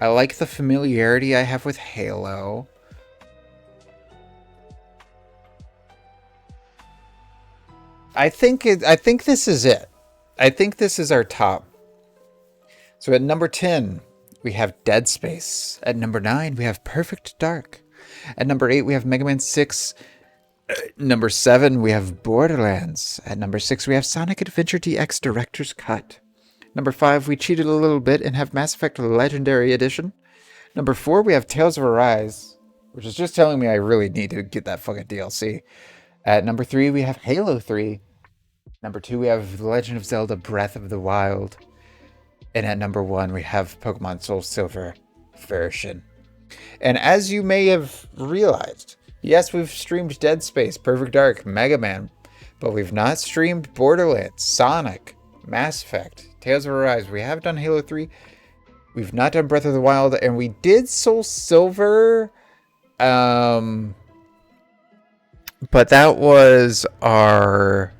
I like the familiarity I have with Halo. I think this is it. I think this is our top. So at number 10, we have Dead Space. At number 9, we have Perfect Dark. At number 8, we have Mega Man 6. Number 7, we have Borderlands. At number 6, we have Sonic Adventure DX Director's Cut. Number 5, we cheated a little bit and have Mass Effect Legendary Edition. Number 4, we have Tales of Arise, which is just telling me I really need to get that fucking DLC. At number 3, we have Halo 3. Number 2, we have The Legend of Zelda Breath of the Wild. And at number 1, we have Pokemon Soul Silver version. And as you may have realized, yes, we've streamed Dead Space, Perfect Dark, Mega Man, but we've not streamed Borderlands, Sonic, Mass Effect, Tales of Arise. We have done Halo 3. We've not done Breath of the Wild, and we did Soul Silver. But that was our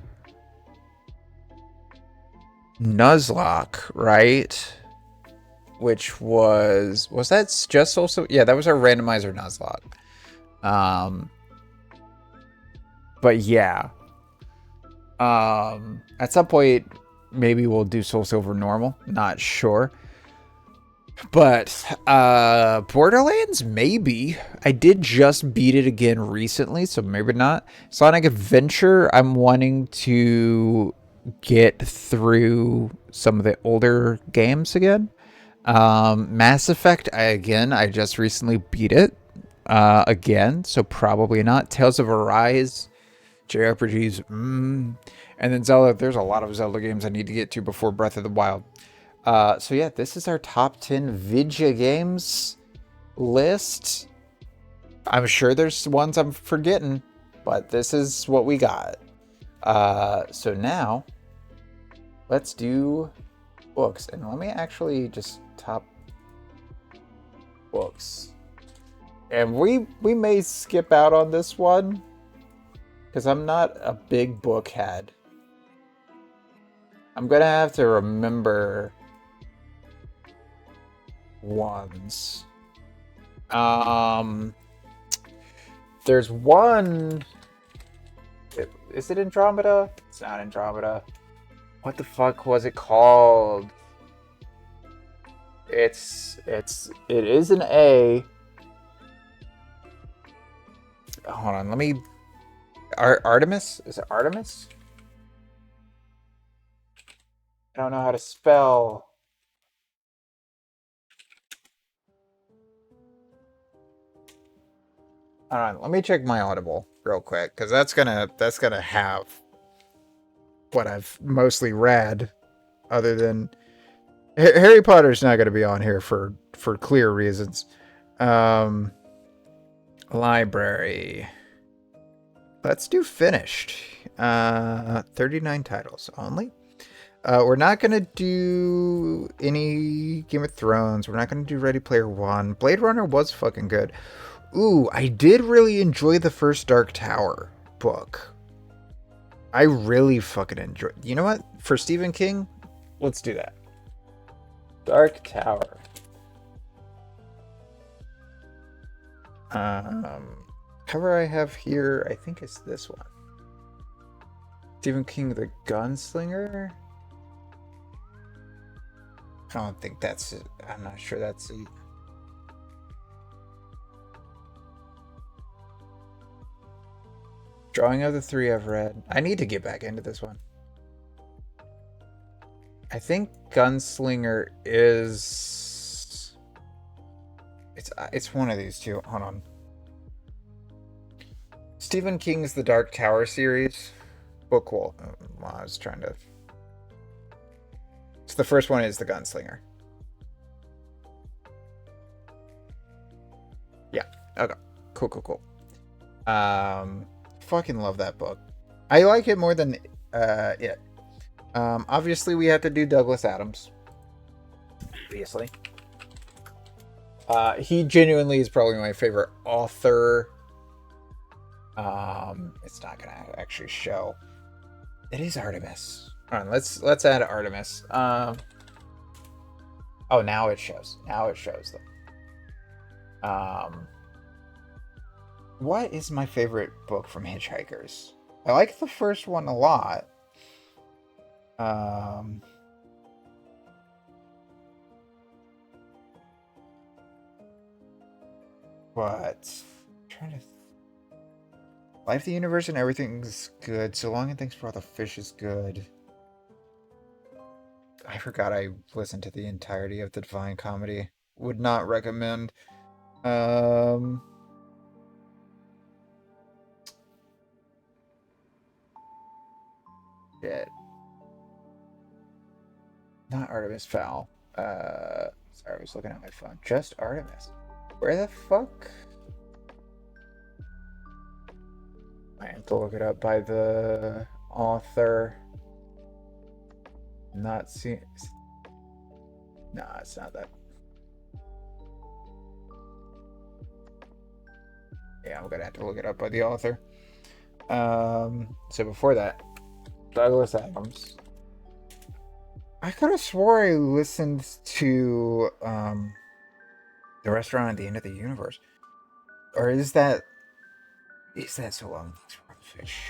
Nuzlocke, right? Which was that just Soul Silver? Yeah, that was our randomizer Nuzlocke. But yeah. At some point, maybe we'll do Soul Silver normal. Not sure. But Borderlands, maybe. I did just beat it again recently, so maybe not. Sonic Adventure, I'm wanting to get through some of the older games again. Mass Effect, I just recently beat it again, so probably not. Tales of Arise, JRPGs, and then Zelda. There's a lot of Zelda games I need to get to before Breath of the Wild. So yeah, this is our top 10 video games list. I'm sure there's ones I'm forgetting, but this is what we got. So now let's do books, and let me actually just top books. And we may skip out on this one because I'm not a big book head. I'm gonna have to remember ones. There's one. Is it Andromeda? It's not Andromeda. What the fuck was it called? It is an A. Hold on, let me. Artemis? Is it Artemis? I don't know how to spell. Hold on, let me check my Audible real quick, because that's gonna have what I've mostly read, other than Harry Potter's not gonna be on here for clear reasons. Library. Let's do finished. 39 titles only. We're not going to do any Game of Thrones. We're not going to do Ready Player One. Blade Runner was fucking good. Ooh, I did really enjoy the first Dark Tower book. I really fucking enjoyed. You know what? For Stephen King, let's do that. Dark Tower. Cover I have here, I think it's this one. Stephen King, The Gunslinger? I don't think that's it. I'm not sure that's it. Drawing of the three I've read. I need to get back into this one. I think Gunslinger is It's one of these two. Hold on. Stephen King's The Dark Tower series. Book wall. Well, I was trying to. So the first one is The Gunslinger. Yeah. Okay. Cool. Cool. Cool. Fucking love that book. I like it more than it. Obviously we have to do Douglas Adams. Obviously. He genuinely is probably my favorite author. It's not gonna actually show. It is Artemis. Hold on, let's add Artemis. Oh, now it shows. Now it shows them. What is my favorite book from Hitchhikers? I like the first one a lot. But I'm trying to. Life, the universe, and everything's good. So long and thanks for all the fish is good. I forgot I listened to the entirety of the Divine Comedy. Would not recommend. Shit. Not Artemis Fowl. Sorry, I was looking at my phone. Just Artemis. Where the fuck? I have to look it up by the author. Not seeing. Nah, it's not that. Yeah, I'm gonna have to look it up by the author. So before that, Douglas Adams. I could have swore I listened to The Restaurant at the End of the Universe. Or is that so long? Fish.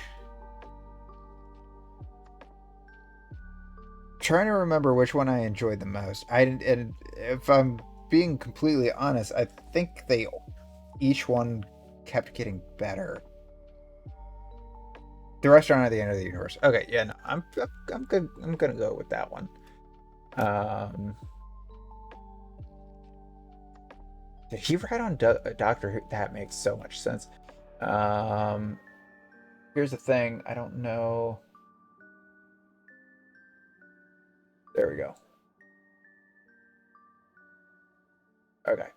Trying to remember which one I enjoyed the most. And if I'm being completely honest, I think each one kept getting better. The Restaurant at the End of the Universe. Okay, yeah, no, I'm good. I'm gonna go with that one. Did he write on Doctor Who? That makes so much sense. Here's the thing. I don't know. There we go. Okay.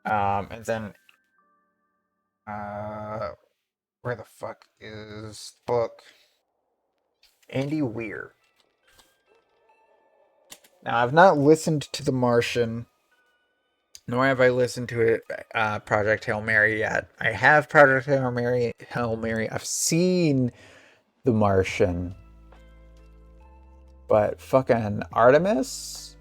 And then, where the fuck is the book? Andy Weir. Now, I've not listened to The Martian, nor have I listened to it, Project Hail Mary yet. I have Project Hail Mary. I've seen The Martian. But fucking Artemis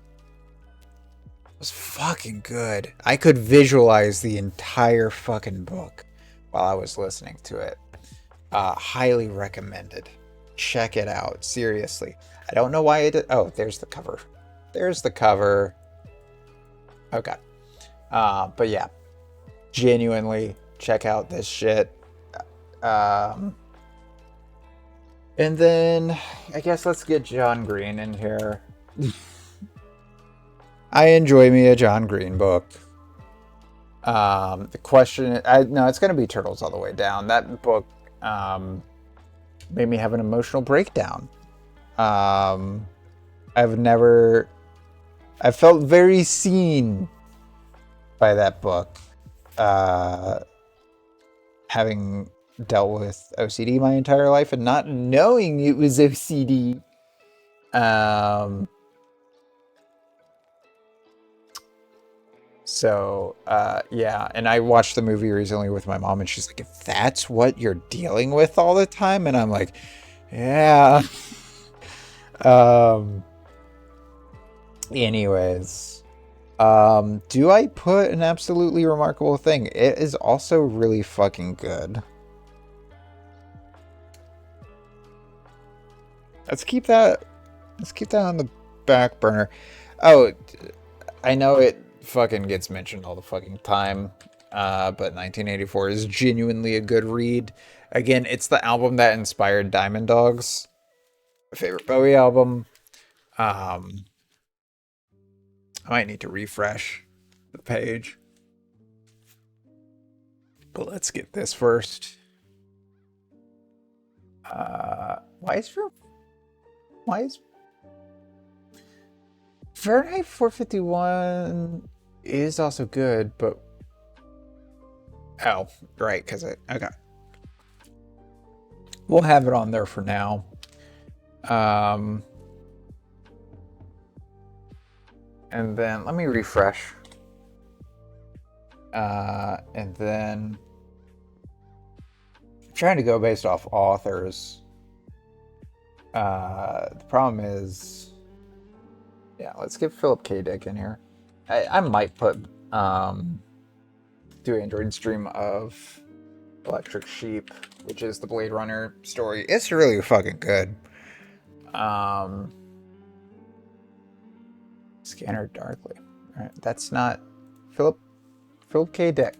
was fucking good. I could visualize the entire fucking book while I was listening to it. Highly recommended. Check it out. Seriously. I don't know why it did. Oh, there's the cover. There's the cover. Okay. But yeah. Genuinely, check out this shit. And then, I guess let's get John Green in here. I enjoy me a John Green book. The question, no, it's going to be Turtles All the Way Down. That book made me have an emotional breakdown. I felt very seen by that book. Having dealt with OCD my entire life and not knowing it was OCD. So, yeah, and I watched the movie recently with my mom, and she's like, if that's what you're dealing with all the time, and I'm like, yeah. Anyways, do I put an absolutely remarkable thing? It is also really fucking good. Let's keep that on the back burner. Oh, I know it fucking gets mentioned all the fucking time, but 1984 is genuinely a good read. Again, it's the album that inspired Diamond Dogs, my favorite Bowie album. I might need to refresh the page. But let's get this first. Why is Fahrenheit 451 is also good, but oh, right, because okay. We'll have it on there for now. And then let me refresh. And then I'm trying to go based off authors. The problem is, yeah, let's get Philip K. Dick in here. I might put do Android stream of Electric Sheep, which is the Blade Runner story. It's really fucking good. Scanner Darkly. All right, that's not Philip K. Dick.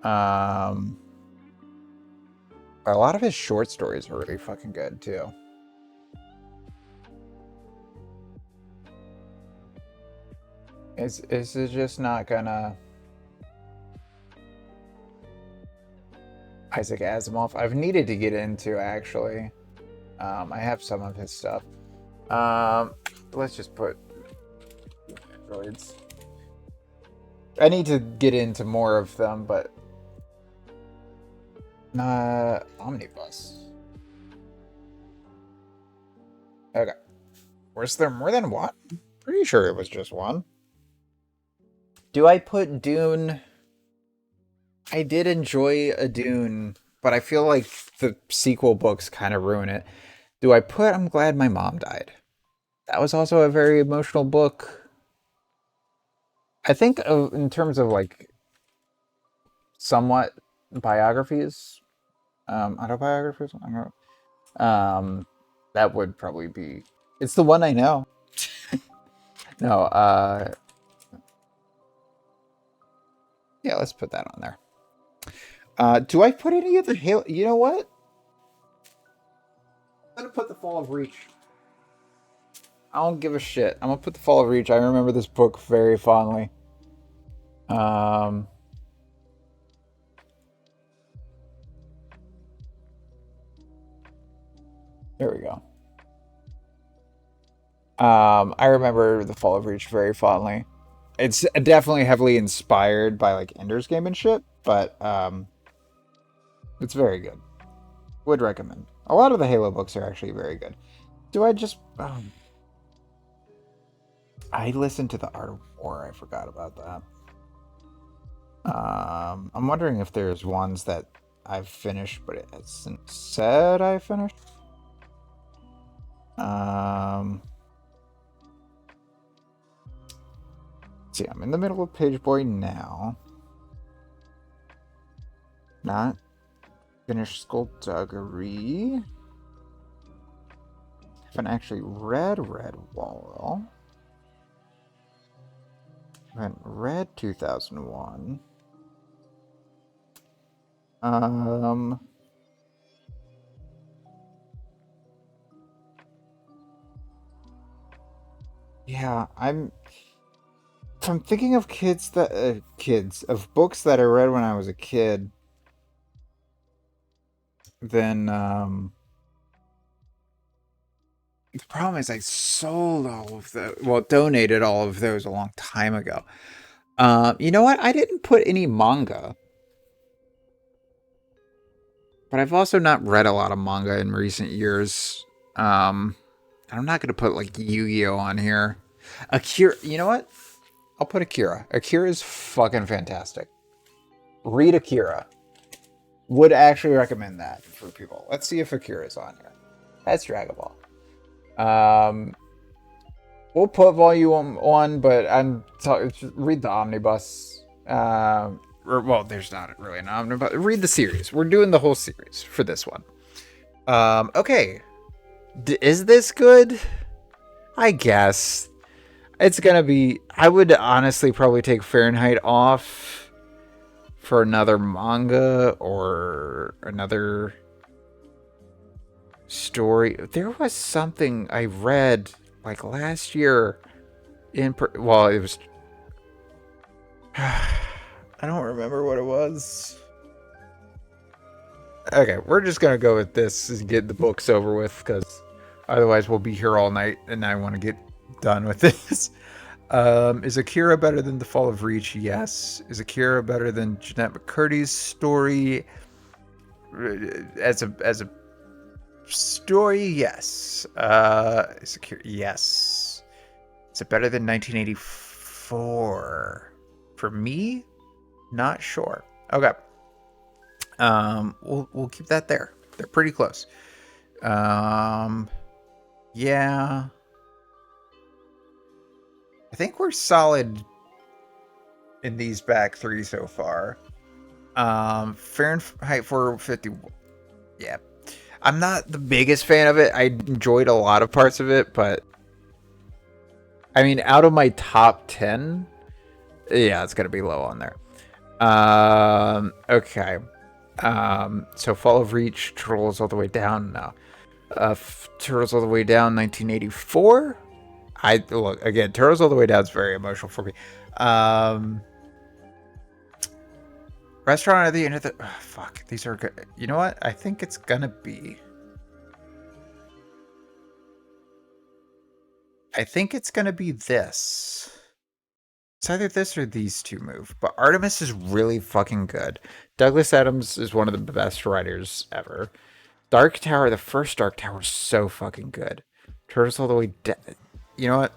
A lot of his short stories are really fucking good too. Is it just not gonna Isaac Asimov? I've needed to get into actually. I have some of his stuff. Let's just put androids. I need to get into more of them, but Omnibus. Okay. Was there more than one? Pretty sure it was just one. Do I put Dune? I did enjoy a Dune, but I feel like the sequel books kind of ruin it. Do I put I'm Glad My Mom Died? That was also a very emotional book. I think in terms of like somewhat biographies, autobiographies, I don't know. That would probably be. It's the one I know. No, yeah, let's put that on there. Do I put any of the Halo? You know what? I'm gonna put the Fall of Reach. I don't give a shit. I'm gonna put the Fall of Reach. I remember this book very fondly. There we go. I remember the Fall of Reach very fondly. It's definitely heavily inspired by like Ender's Game and shit, but it's very good. Would recommend. A lot of the Halo books are actually very good. Do I just I listened to The Art of War. I forgot about that. I'm wondering if there's ones that I've finished, but it hasn't said I finished. See, I'm in the middle of Page Boy now. Not finished Skullduggery. Haven't actually read Redwall. Haven't read 2001. Yeah, if I'm thinking of of books that I read when I was a kid, then the problem is I sold all of donated all of those a long time ago. You know what? I didn't put any manga, but I've also not read a lot of manga in recent years. I'm not gonna put like Yu-Gi-Oh on here. Akira, you know what? I'll put Akira. Akira is fucking fantastic. Read Akira. Would actually recommend that for people. Let's see if Akira is on here. That's Dragon Ball. We'll put volume 1, but read the omnibus. Well, there's not really an omnibus. Read the series. We're doing the whole series for this one. Okay. Is this good? I guess. It's gonna be. I would honestly probably take Fahrenheit off for another manga or another story. There was something I read like last year it was I don't remember what it was. Okay, we're just gonna go with this and get the books over with, because otherwise we'll be here all night, and I want to get done with this. Is Akira better than The Fall of Reach? Yes. Is Akira better than Jeanette McCurdy's story? As a story, yes. Is Akira? Yes. Is it better than 1984? For me, not sure. Okay. We'll keep that there. They're pretty close. Yeah. I think we're solid in these back three so far. Fahrenheit 450. Yeah. I'm not the biggest fan of it. I enjoyed a lot of parts of it, but I mean, out of my top 10, yeah, it's going to be low on there. Okay. So Fall of Reach, Turtles All the Way Down. No. Turtles All the Way Down, 1984. Look again. Turtles All the Way Down is very emotional for me. Restaurant at the end of the. Oh, fuck, these are good. You know what? I think it's gonna be. I think it's gonna be this. It's either this or these two move. But Artemis is really fucking good. Douglas Adams is one of the best writers ever. Dark Tower, the first Dark Tower, is so fucking good. Turtles All the Way Down. You know what?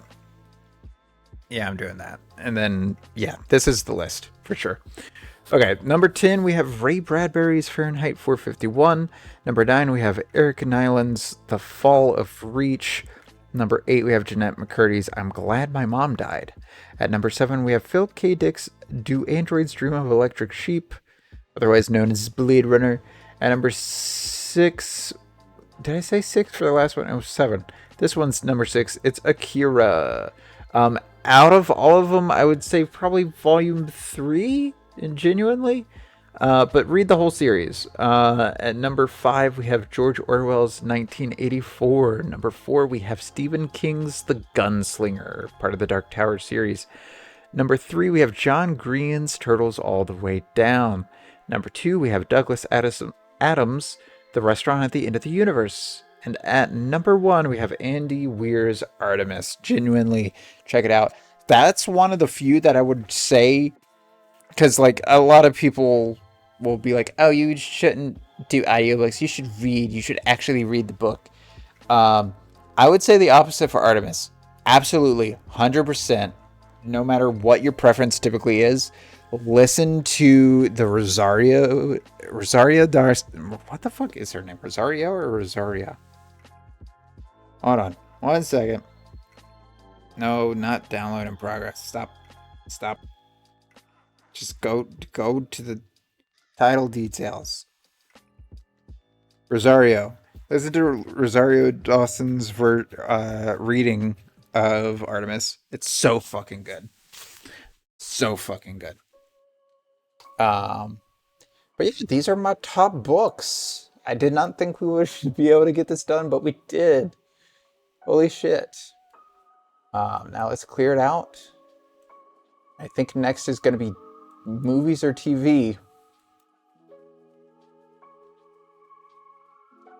Yeah, I'm doing that. And then, yeah, this is the list for sure. Okay, number 10, we have Ray Bradbury's Fahrenheit 451. Number 9, we have Eric Nyland's The Fall of Reach. Number 8, we have Jeanette McCurdy's I'm Glad My Mom Died. At number 7, we have Philip K. Dick's Do Androids Dream of Electric Sheep, otherwise known as Blade Runner. At number 6, did I say 6 for the last one? It was 7. This one's number 6. It's Akira. Out of all of them, I would say probably volume 3, genuinely. But read the whole series. At number 5, we have George Orwell's 1984. Number 4, we have Stephen King's The Gunslinger, part of the Dark Tower series. Number 3, we have John Green's Turtles All the Way Down. Number 2, we have Douglas Adams' The Restaurant at the End of the Universe. And at number 1, we have Andy Weir's Artemis. Genuinely, check it out. That's one of the few that I would say, because like a lot of people will be like, oh, you shouldn't do audiobooks. You should read. You should actually read the book. I would say the opposite for Artemis. Absolutely, 100%. No matter what your preference typically is, listen to the Rosario what the fuck is her name? Rosario or Rosaria? Hold on. 1 second. No, not download in progress. Stop. Just go to the title details. Rosario. Listen to Rosario Dawson's reading of Artemis. It's so fucking good. So fucking good. But yeah, these are my top books. I did not think we would be able to get this done, but we did. Holy shit. Now let's clear it out. I think next is going to be movies or TV.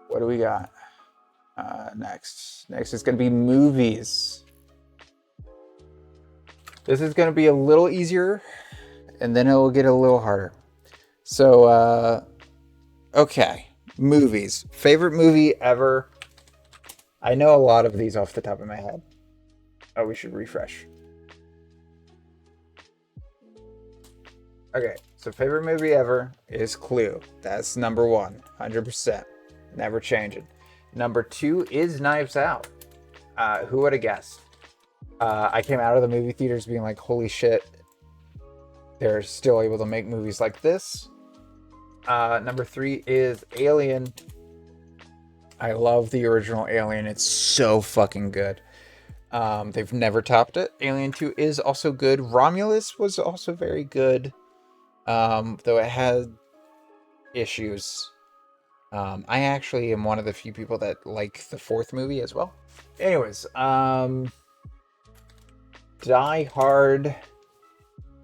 What do we got? Next is going to be movies. This is going to be a little easier, and then it will get a little harder. So, okay. Movies. Favorite movie ever? I know a lot of these off the top of my head. Oh, we should refresh. Okay, so favorite movie ever is Clue. That's number 1, 100%. Never changing. Number 2 is Knives Out. Who would have guessed? I came out of the movie theaters being like, holy shit, they're still able to make movies like this. Number 3 is Alien. I love the original Alien. It's so fucking good. They've never topped it. Alien 2 is also good. Romulus was also very good. Though it had issues. I actually am one of the few people that like the 4th movie as well. Anyways, Die Hard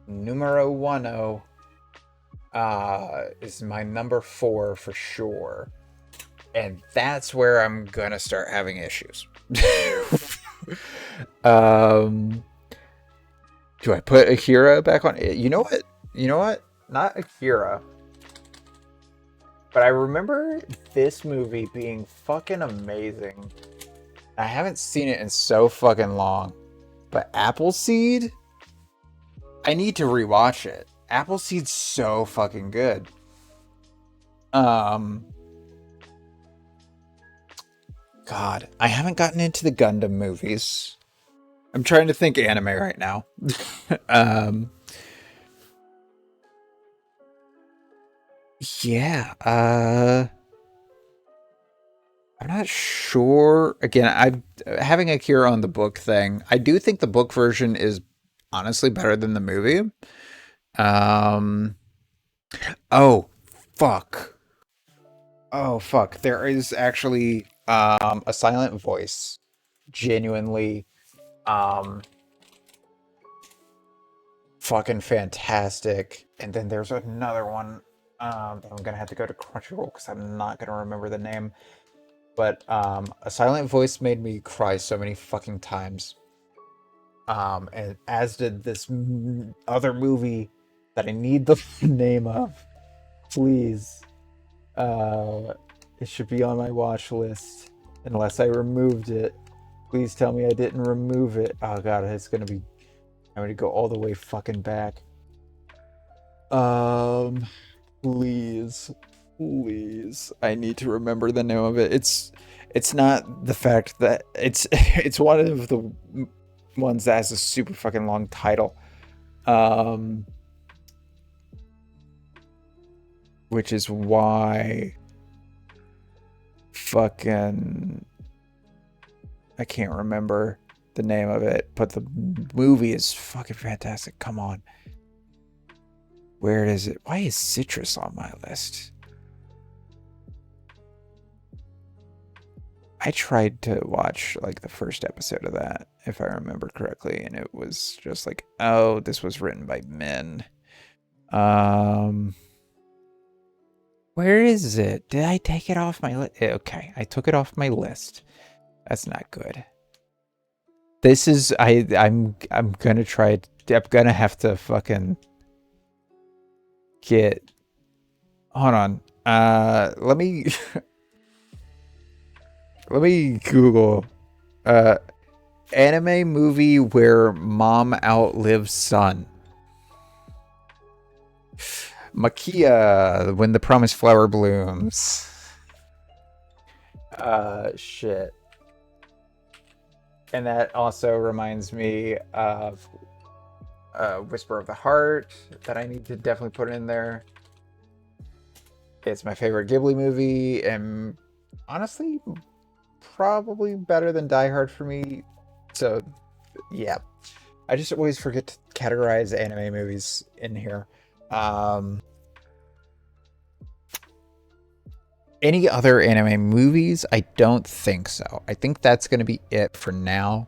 numero 1. is my number 4 for sure. And that's where I'm gonna start having issues. um, do I put Akira back on? You know what? You know what? Not Akira. But I remember this movie being fucking amazing. I haven't seen it in so fucking long. But Appleseed? I need to rewatch it. Appleseed's so fucking good. Um, God, I haven't gotten into the Gundam movies. I'm trying to think anime right now. um, yeah, I'm not sure. Again, I'm having Akira on the book thing. I do think the book version is honestly better than the movie. Um, oh, fuck. Oh, fuck. There is actually a silent voice genuinely um fucking fantastic. And then there's another one that I'm gonna have to go to Crunchyroll because I'm not gonna remember the name. But a silent voice made me cry so many fucking times. And as did this other movie that I need the name of. Please. It should be on my watch list unless I removed it. Please tell me I didn't remove it. Oh god, it's gonna be. I'm gonna go all the way fucking back. Um, please, please. I need to remember the name of it. It's not the fact that it's one of the ones that has a super fucking long title. Um, which is why fucking I can't remember the name of it, but the movie is fucking fantastic. Come on. Where is it? Why is Citrus on my list? I tried to watch like the first episode of that, if I remember correctly, and it was just like, oh, this was written by men. Where is it? Did I take it off my list? Okay, I took it off my list. That's not good. This is I'm gonna try. I'm gonna have to fucking get. Hold on. Let me let me Google. Anime movie where mom outlives son. Makia, when the promised flower blooms. Shit. And that also reminds me of Whisper of the Heart that I need to definitely put in there. It's my favorite Ghibli movie, and honestly, probably better than Die Hard for me. So, yeah. I just always forget to categorize anime movies in here. Any other anime movies? I don't think so. I think that's going to be it for now.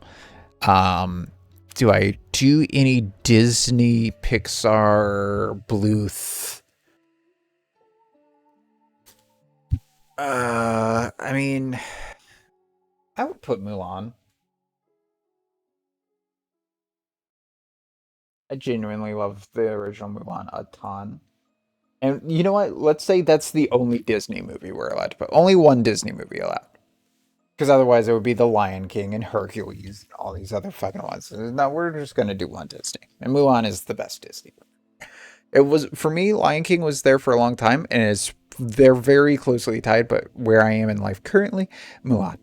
Do I do any Disney, Pixar, Bluth? I mean, I would put Mulan. I genuinely love the original Mulan a ton. And you know what? Let's say that's the only Disney movie we're allowed to put. Only one Disney movie allowed. Because otherwise it would be The Lion King and Hercules and all these other fucking ones. No, we're just going to do one Disney. And Mulan is the best Disney. It was, for me, Lion King was there for a long time. And they're very closely tied. But where I am in life currently, Mulan.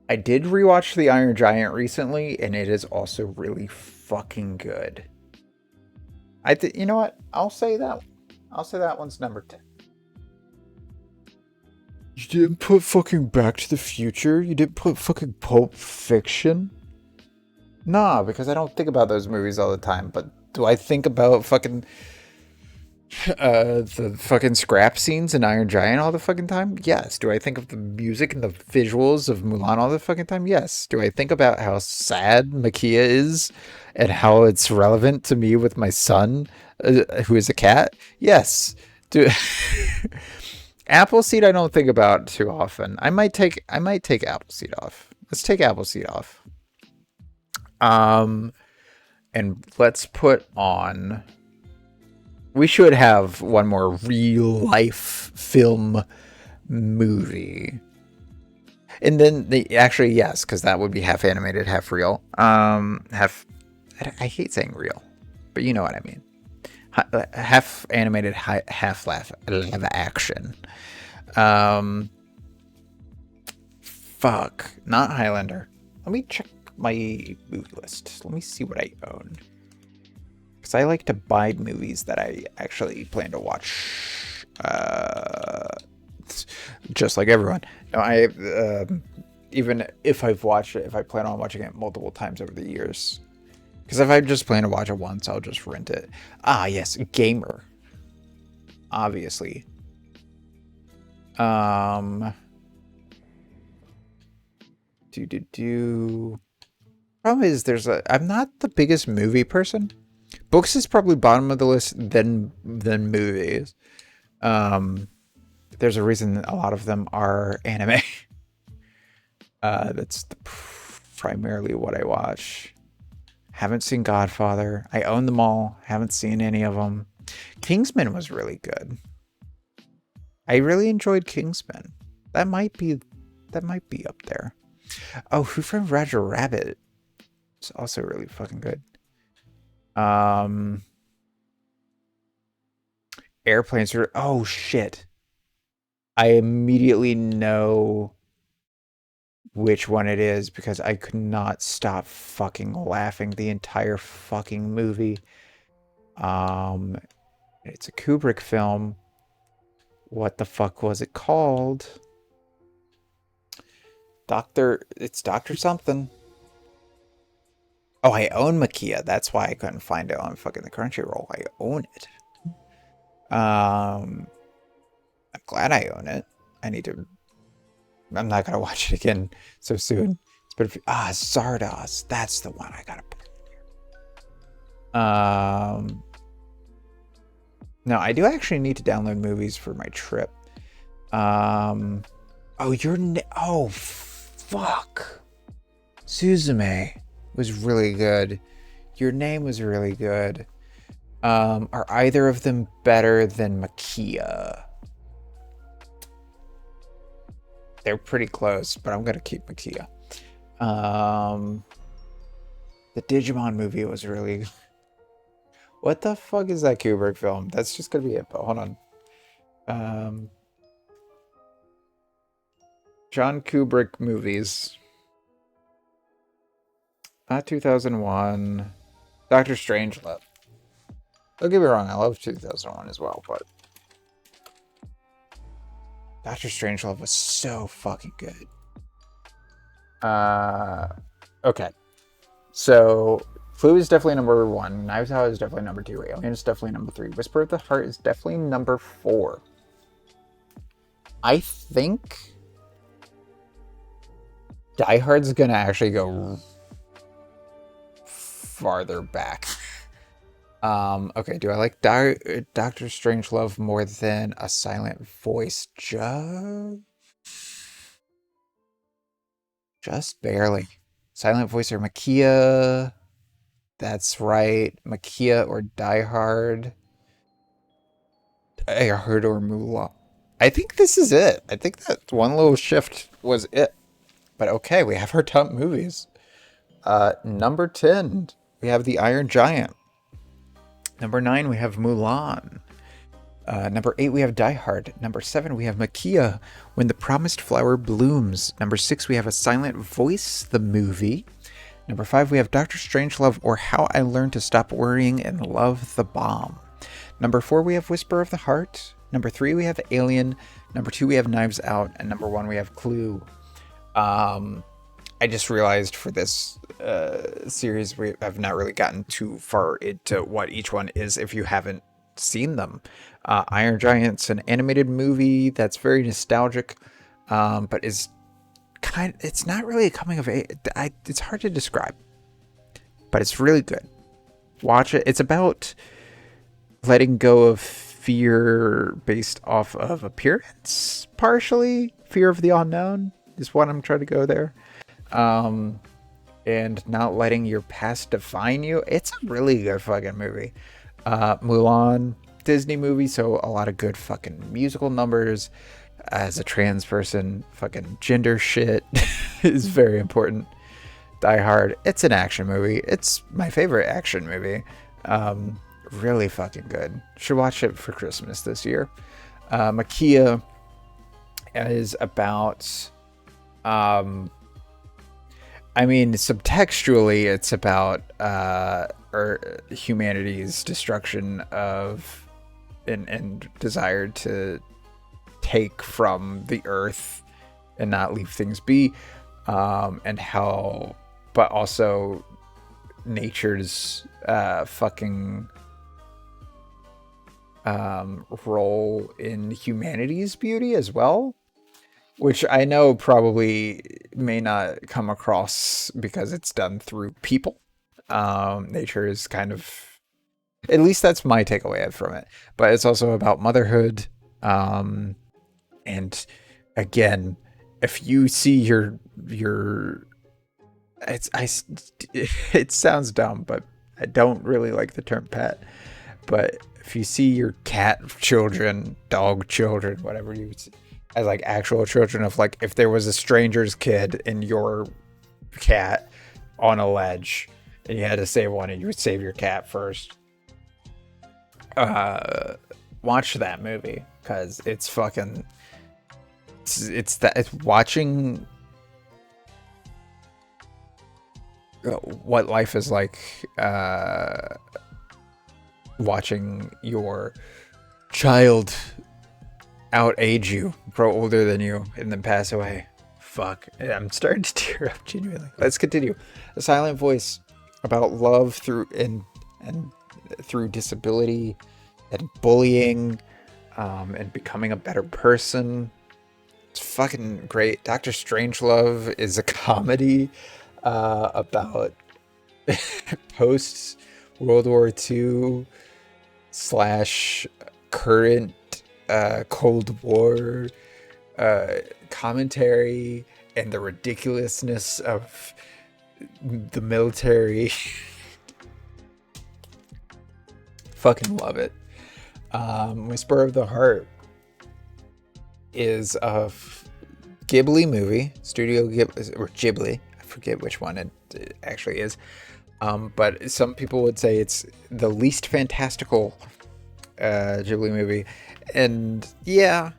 I did rewatch The Iron Giant recently. And it is also really fucking good. You know what? I'll say that. I'll say that one's number 10. You didn't put fucking Back to the Future? You didn't put fucking Pulp Fiction? Nah, because I don't think about those movies all the time. But do I think about fucking The fucking scrap scenes in Iron Giant all the fucking time? Yes. Do I think of the music and the visuals of Mulan all the fucking time? Yes. Do I think about how sad Makia is and how it's relevant to me with my son, who is a cat? Yes. Do Appleseed I don't think about too often. I might take Appleseed off. Let's take Appleseed off. Um and let's put on, we should have one more real life film movie. And then the actually yes, because that would be half animated, half real. Half I hate saying real, but you know what I mean. Half animated, half live action. Um, fuck, not Highlander. Let me check my movie list. Let me see what I own. Because I like to buy movies that I actually plan to watch. Just like everyone. No, even if I've watched it, if I plan on watching it multiple times over the years. Because if I just plan to watch it once, I'll just rent it. Ah, yes, Gamer. Obviously. Problem is, I'm not the biggest movie person. Books is probably bottom of the list, then movies. There's a reason a lot of them are anime. That's primarily what I watch. Haven't seen Godfather. I own them all. Haven't seen any of them. Kingsman was really good. I really enjoyed Kingsman. That might be up there. Oh, Who Framed Roger Rabbit is also really fucking good. Airplanes are, oh shit. I immediately know which one it is because I could not stop fucking laughing the entire fucking movie. It's a Kubrick film. What the fuck was it called? It's Doctor something. Oh, I own Makia. That's why I couldn't find it on fucking the Crunchyroll. I own it. I'm glad I own it. I'm not gonna watch it again so soon. It's been Zardoz. That's the one I gotta put in here. No, I do actually need to download movies for my trip. Oh, oh, fuck. Suzume was really good. Your Name was really good. Are either of them better than Makia? They're pretty close, but I'm gonna keep Makia. The Digimon movie was really... What the fuck is that Kubrick film? That's just gonna be it, but hold on. John Kubrick movies. Not 2001. Doctor Strangelove. Don't get me wrong, I love 2001 as well, but Doctor Strangelove was so fucking good. Okay. So, Flu is definitely number 1. Knives Out is definitely number 2. Alien is definitely number 3. Whisper of the Heart is definitely number 4. I think Die Hard's gonna actually go farther back. Okay, do I like Doctor Strangelove more than A Silent Voice? Just barely. Silent Voice or Makia? That's right. Makia or Die Hard? Die Hard or Mulan? I think this is it. I think that one little shift was it. But okay, we have our top movies. Number 10, we have The Iron Giant. Number 9, we have Mulan. Number 8, we have Die Hard. Number 7, we have Makia, When the Promised Flower Blooms. Number 6, we have A Silent Voice, the movie. Number 5, we have Doctor Strangelove, or How I Learned to Stop Worrying and Love the Bomb. Number 4, we have Whisper of the Heart. Number 3, we have Alien. Number 2, we have Knives Out. And number 1, we have Clue. I just realized for this series we have not really gotten too far into what each one is if you haven't seen them. Iron Giant's an animated movie that's very nostalgic, but is it's not really a coming of age. It's hard to describe, but it's really good. Watch it. It's about letting go of fear based off of appearance, partially. Fear of the unknown is what I'm trying to go there. Um, and not letting your past define you. It's a really good fucking movie. Mulan, Disney movie, so a lot of good fucking musical numbers. As a trans person, fucking gender shit is very important. Die Hard, it's an action movie. It's my favorite action movie. Really fucking good. Should watch it for Christmas this year. Makia is about, I mean, subtextually, it's about humanity's destruction of and desire to take from the earth and not leave things be, and how, but also nature's fucking role in humanity's beauty as well, which I know probably may not come across because it's done through people. Nature is kind of, at least that's my takeaway from it, but it's also about motherhood. And again, if you see it sounds dumb, but I don't really like the term pet, but if you see your cat children, dog children, whatever you as like actual children, of like, if there was a stranger's kid and your cat on a ledge and you had to save one and you would save your cat first, watch that movie, because it's fucking, it's watching what life is like, watching your child outage you, grow older than you, and then pass away. Fuck, I'm starting to tear up genuinely. Let's continue. A Silent Voice, about love through and through disability and bullying, and becoming a better person. It's fucking great. Doctor Strangelove is a comedy about post World War II / current Cold War commentary and the ridiculousness of the military. Fucking love it. Whisper of the Heart is a Ghibli movie, Studio Ghibli, or Ghibli. I forget which one it actually is. But some people would say it's the least fantastical Ghibli movie. And yeah,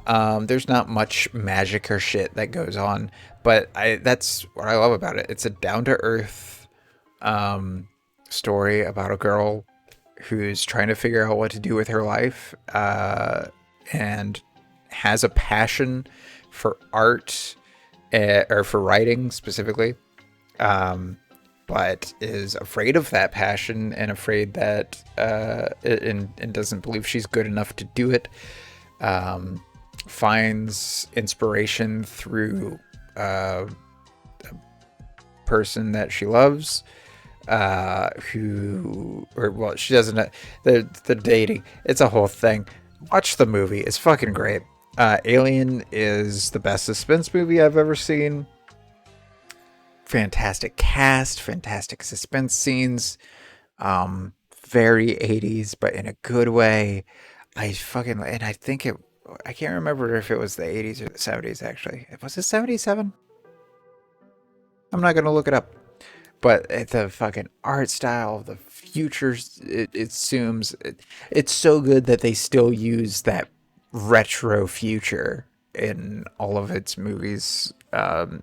there's not much magic or shit that goes on, but that's what I love about it. It's a down-to-earth story about a girl who's trying to figure out what to do with her life, and has a passion for art, or for writing specifically, but is afraid of that passion and afraid that and doesn't believe she's good enough to do it. Finds inspiration through a person that she loves, she doesn't, they're dating. It's a whole thing. Watch the movie, it's fucking great. Alien is the best suspense movie I've ever seen. Fantastic cast, fantastic suspense scenes, very 80s, but in a good way. I can't remember if it was the 80s or the 70s, actually. Was it 77? I'm not going to look it up. But the fucking art style, the futures it assumes, it's so good that they still use that retro future in all of its movies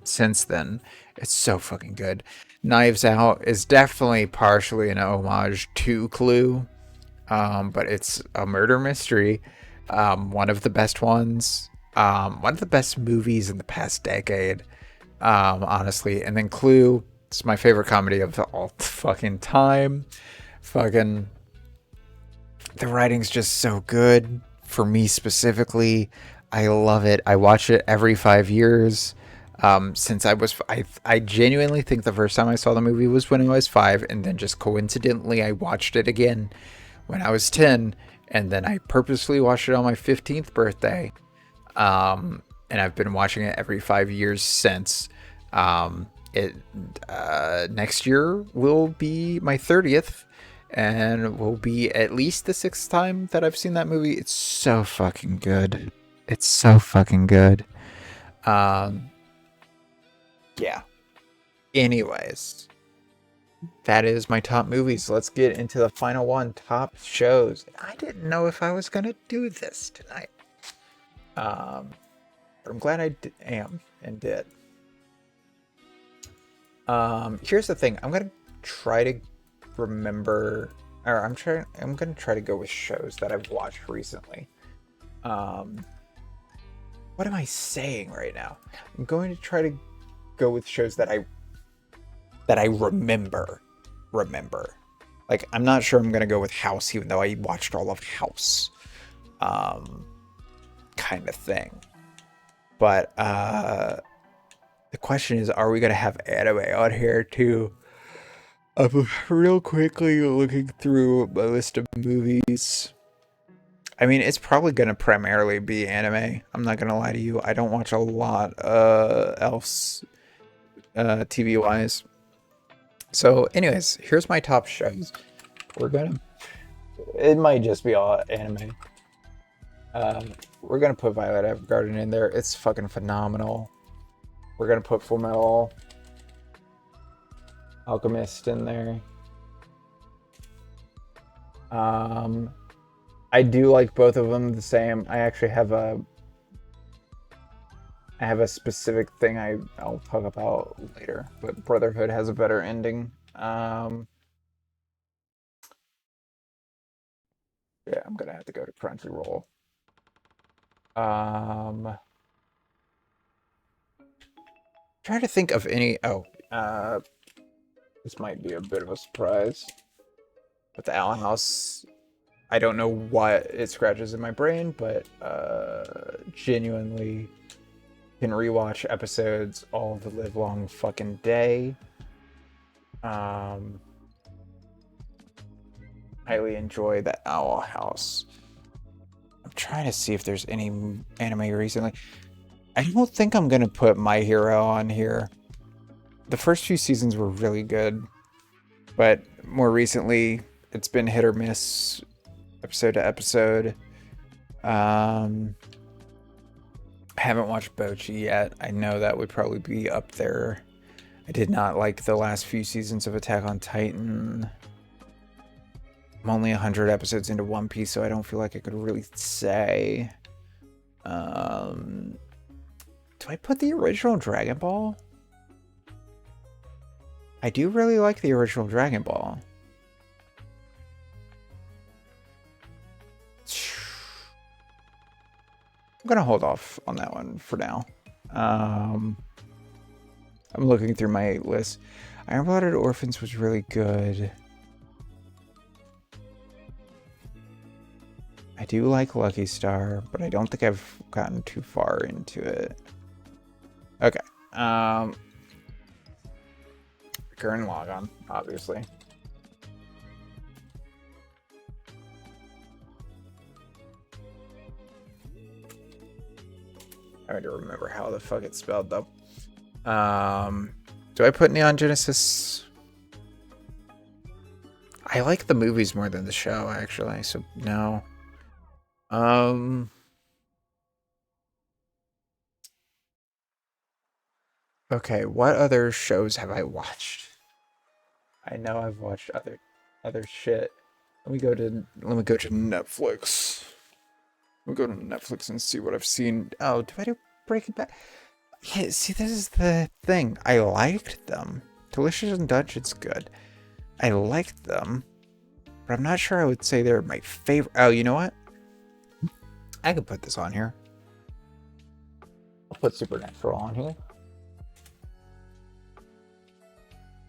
since then. It's so fucking good. Knives Out is definitely partially an homage to Clue, but it's a murder mystery. One of the best ones. One of the best movies in the past decade, honestly. And then Clue, it's my favorite comedy of all fucking time. Fucking The writing's just so good for me specifically. I love it. I watch it every 5 years. Since I genuinely think the first time I saw the movie was when I was 5, and then just coincidentally I watched it again when I was 10, and then I purposely watched it on my 15th birthday. And I've been watching it every 5 years since. It Next year will be my 30th, and will be at least the 6th time that I've seen that movie. It's so fucking good. It's so fucking good. Um, yeah. Anyways, that is my top movies. Let's get into the final one, top shows. I didn't know if I was gonna do this tonight. But I'm glad I am and did. Here's the thing. I'm gonna try to remember, or I'm gonna try to go with shows that I've watched recently. What am I saying right now? I'm going to try to go with shows that I remember. Like, I'm not sure I'm gonna go with House, even though I watched all of House. Kind of thing. But the question is, are we gonna have anime on here too? I'm real quickly looking through my list of movies. I mean, it's probably gonna primarily be anime. I'm not gonna lie to you. I don't watch a lot else TV wise. So, anyways, here's my top shows. It might just be all anime. We're gonna put Violet Evergarden in there. It's fucking phenomenal. We're gonna put Full Metal Alchemist in there. I do like both of them the same. I actually have a specific thing I'll talk about later, but Brotherhood has a better ending. Yeah, I'm gonna have to go to Crunchyroll. Trying to think of any. This might be a bit of a surprise, but the Owl House. I don't know what it scratches in my brain, but genuinely can rewatch episodes all the live long fucking day. Highly enjoy the Owl House. I'm trying to see if there's any anime recently. I don't think I'm gonna put My Hero on here. The first few seasons were really good, but more recently it's been hit or miss, episode to episode. I haven't watched Bochi yet. I know that would probably be up there. I did not like the last few seasons of Attack on Titan. I'm only 100 episodes into One Piece, so I don't feel like I could really say. Do I put the original Dragon Ball? I do really like the original Dragon Ball. I'm gonna hold off on that one for now. I'm looking through my list. Iron-Blooded Orphans was really good. I do like Lucky Star, but I don't think I've gotten too far into it. Okay. Gurren Lagann, obviously. I need to remember how the fuck it's spelled though. Do I put Neon Genesis? I like the movies more than the show, actually, so no. Okay, what other shows have I watched? I know I've watched other shit. Let me go to Netflix. Let me go to Netflix and see what I've seen. Oh, do I do Breaking Bad? Yeah, see, this is the thing. I liked them. Delicious and Dungeon's good. I liked them, but I'm not sure I would say they're my favorite. Oh, you know what? I could put this on here. I'll put Supernatural on here.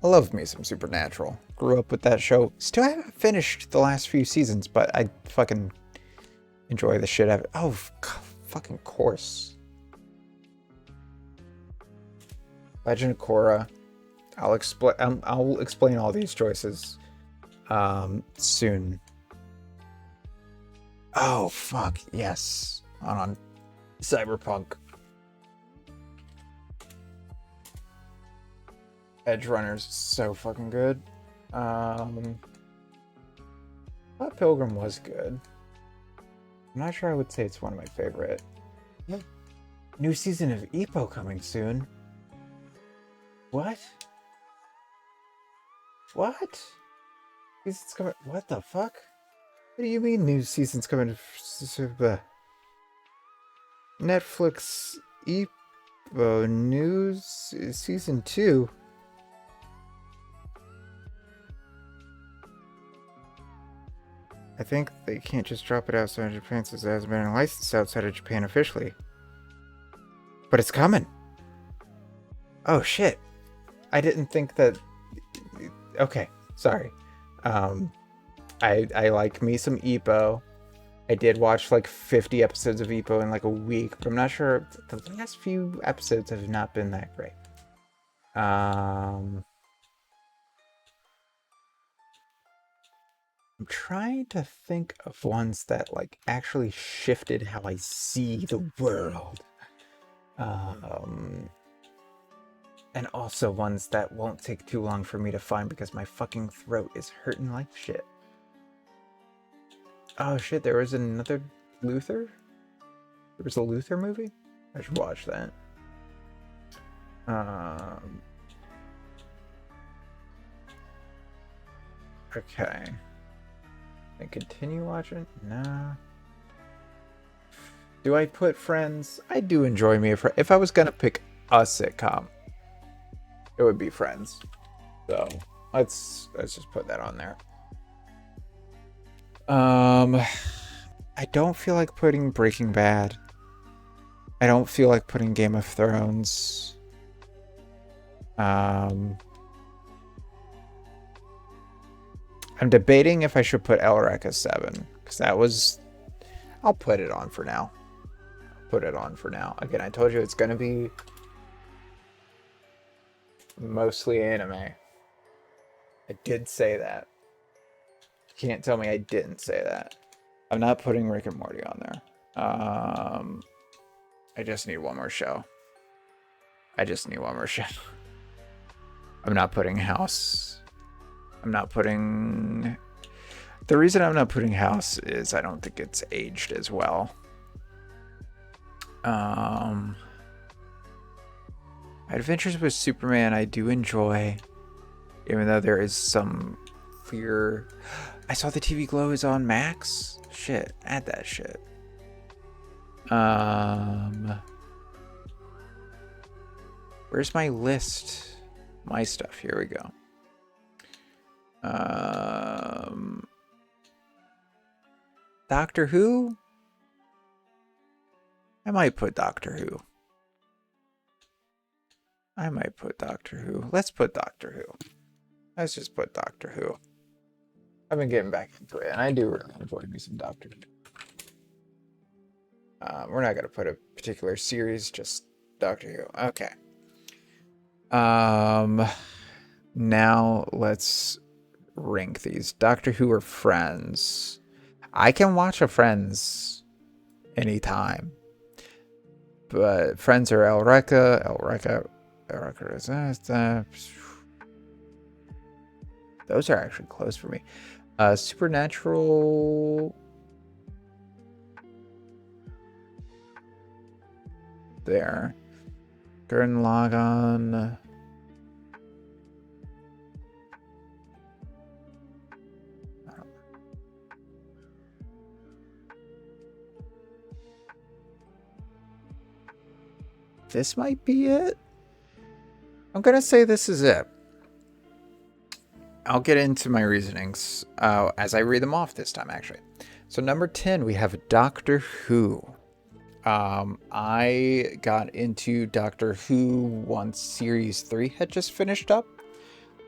I love me some Supernatural. Grew up with that show. Still haven't finished the last few seasons, but I fucking enjoy the shit out of it. Oh, fucking course. Legend of Korra. I'll explain all these choices soon. Oh fuck yes. On Cyberpunk. Edge Runners is so fucking good. Thought Pilgrim was good. I'm not sure I would say it's one of my favorite. New season of Ippo coming soon. What? What? Season's coming. What the fuck? What do you mean new season's coming? Netflix Ippo news season 2. I think they can't just drop it outside of Japan since it hasn't been licensed outside of Japan officially. But it's coming. Oh shit. I didn't think that. Okay, sorry. I like me some Ippo. I did watch like 50 episodes of Ippo in like a week, but I'm not sure. The last few episodes have not been that great. I'm trying to think of ones that like actually shifted how I see the world. And also ones that won't take too long for me to find because my fucking throat is hurting like shit. Oh shit, there was another Luther? There was a Luther movie? I should watch that. Okay. And continue watching? Nah. Do I put Friends? I do enjoy me a Friend. If I was gonna pick a sitcom, it would be Friends. So let's just put that on there. I don't feel like putting Breaking Bad. I don't feel like putting Game of Thrones. I'm debating if I should put El Rec as 7, because that was. I'll put it on for now. Again, I told you it's gonna be mostly anime. I did say that. You can't tell me I didn't say that. I'm not putting Rick and Morty on there. I just need one more show. I'm not putting House. The reason I'm not putting House is I don't think it's aged as well. Adventures with Superman I do enjoy, even though there is some clear. I saw the TV Glow is on Max. Shit, add that shit. Where's my list? My stuff. Here we go. Doctor Who? I might put Doctor Who. Let's put Doctor Who. Let's just put Doctor Who. I've been getting back into it, and I do really enjoy me some Doctor Who. We're not going to put a particular series, just Doctor Who. Okay. Now let's rank these. Doctor Who or Friends? I can watch a Friends anytime. But Friends are El Reca is those are actually close for me. Supernatural. There. Gurren Lagann. This might be it. I'm gonna say this is it. I'll get into my reasonings as I read them off this time, actually. So number 10, we have Doctor Who. I got into Doctor Who once Series 3 had just finished up.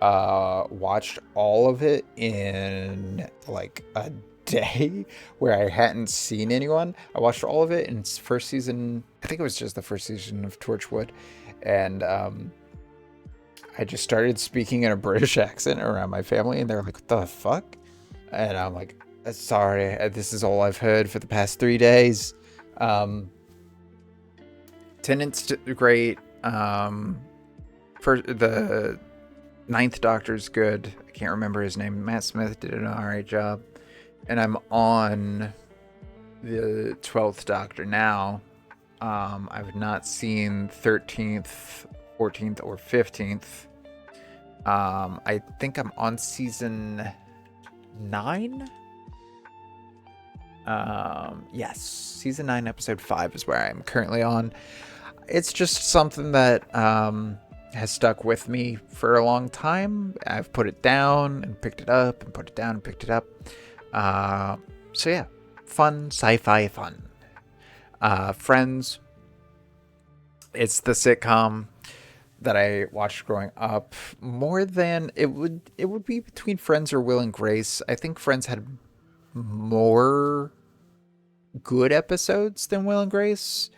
watched all of it in like a day where I hadn't seen anyone. I watched all of it in its first season. I think it was just the first season of Torchwood. And I just started speaking in a British accent around my family, and they're like, "What the fuck?" And I'm like, "Sorry, this is all I've heard for the past 3 days." Um, Tennant's great. For the Ninth Doctor's good. I can't remember his name. Matt Smith did an alright job. And I'm on the 12th Doctor now. I've not seen 13th, 14th, or 15th. I think I'm on season 9. Yes, season 9, episode 5 is where I'm currently on. It's just something that has stuck with me for a long time. I've put it down and picked it up and put it down and picked it up. So yeah, fun sci-fi fun. Friends, it's the sitcom that I watched growing up more than it would be between Friends or Will and Grace. I think Friends had more good episodes than Will and Grace,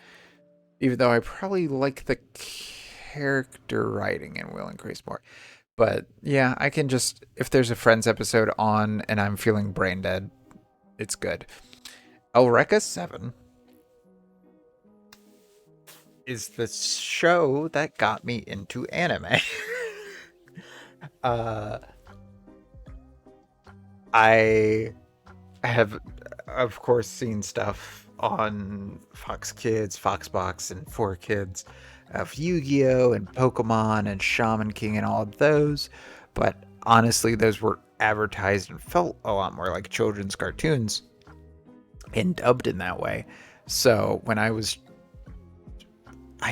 even though I probably like the character writing in Will and Grace more. But yeah, I can just, if there's a Friends episode on and I'm feeling brain dead, it's good. Eureka 7 is the show that got me into anime. I have, of course, seen stuff on Fox Kids, Foxbox, and 4Kids of Yu-Gi-Oh! And Pokemon and Shaman King and all of those. But honestly, those were advertised and felt a lot more like children's cartoons and dubbed in that way. So when I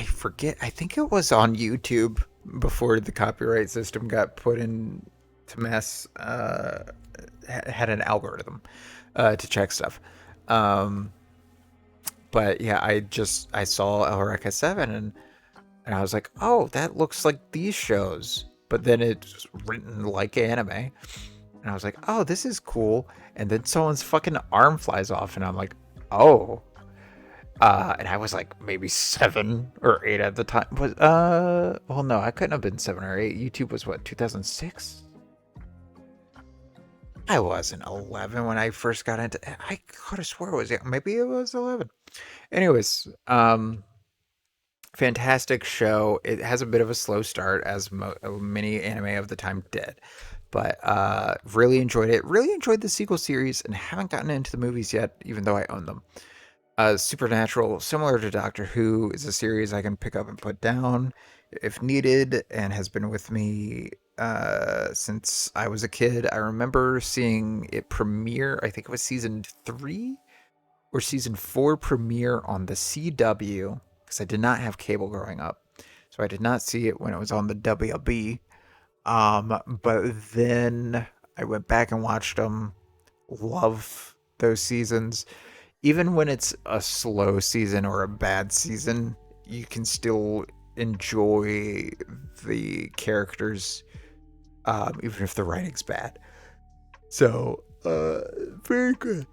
forget, I think it was on YouTube before the copyright system got put in to mess, had an algorithm to check stuff. But yeah, I saw Eureka 7 and I was like, oh, that looks like these shows. But then it's written like anime. And I was like, oh, this is cool. And then someone's fucking arm flies off and I'm like, oh. And I was like maybe 7 or 8 at the time. Well, no, I couldn't have been 7 or 8. YouTube was what, 2006? I wasn't 11 when I first got into it. I could have swore it was, maybe it was 11. Anyways, fantastic show. It has a bit of a slow start, as many anime of the time did. But really enjoyed it. Really enjoyed the sequel series and haven't gotten into the movies yet, even though I own them. Supernatural, similar to Doctor Who, is a series I can pick up and put down if needed, and has been with me since I was a kid. I remember seeing it premiere, I think it was season 3 or season 4 premiere on the CW, because I did not have cable growing up. So I did not see it when it was on the WB. But then I went back and watched them. Love those seasons. Even when it's a slow season or a bad season, you can still enjoy the characters, even if the writing's bad. So, very good.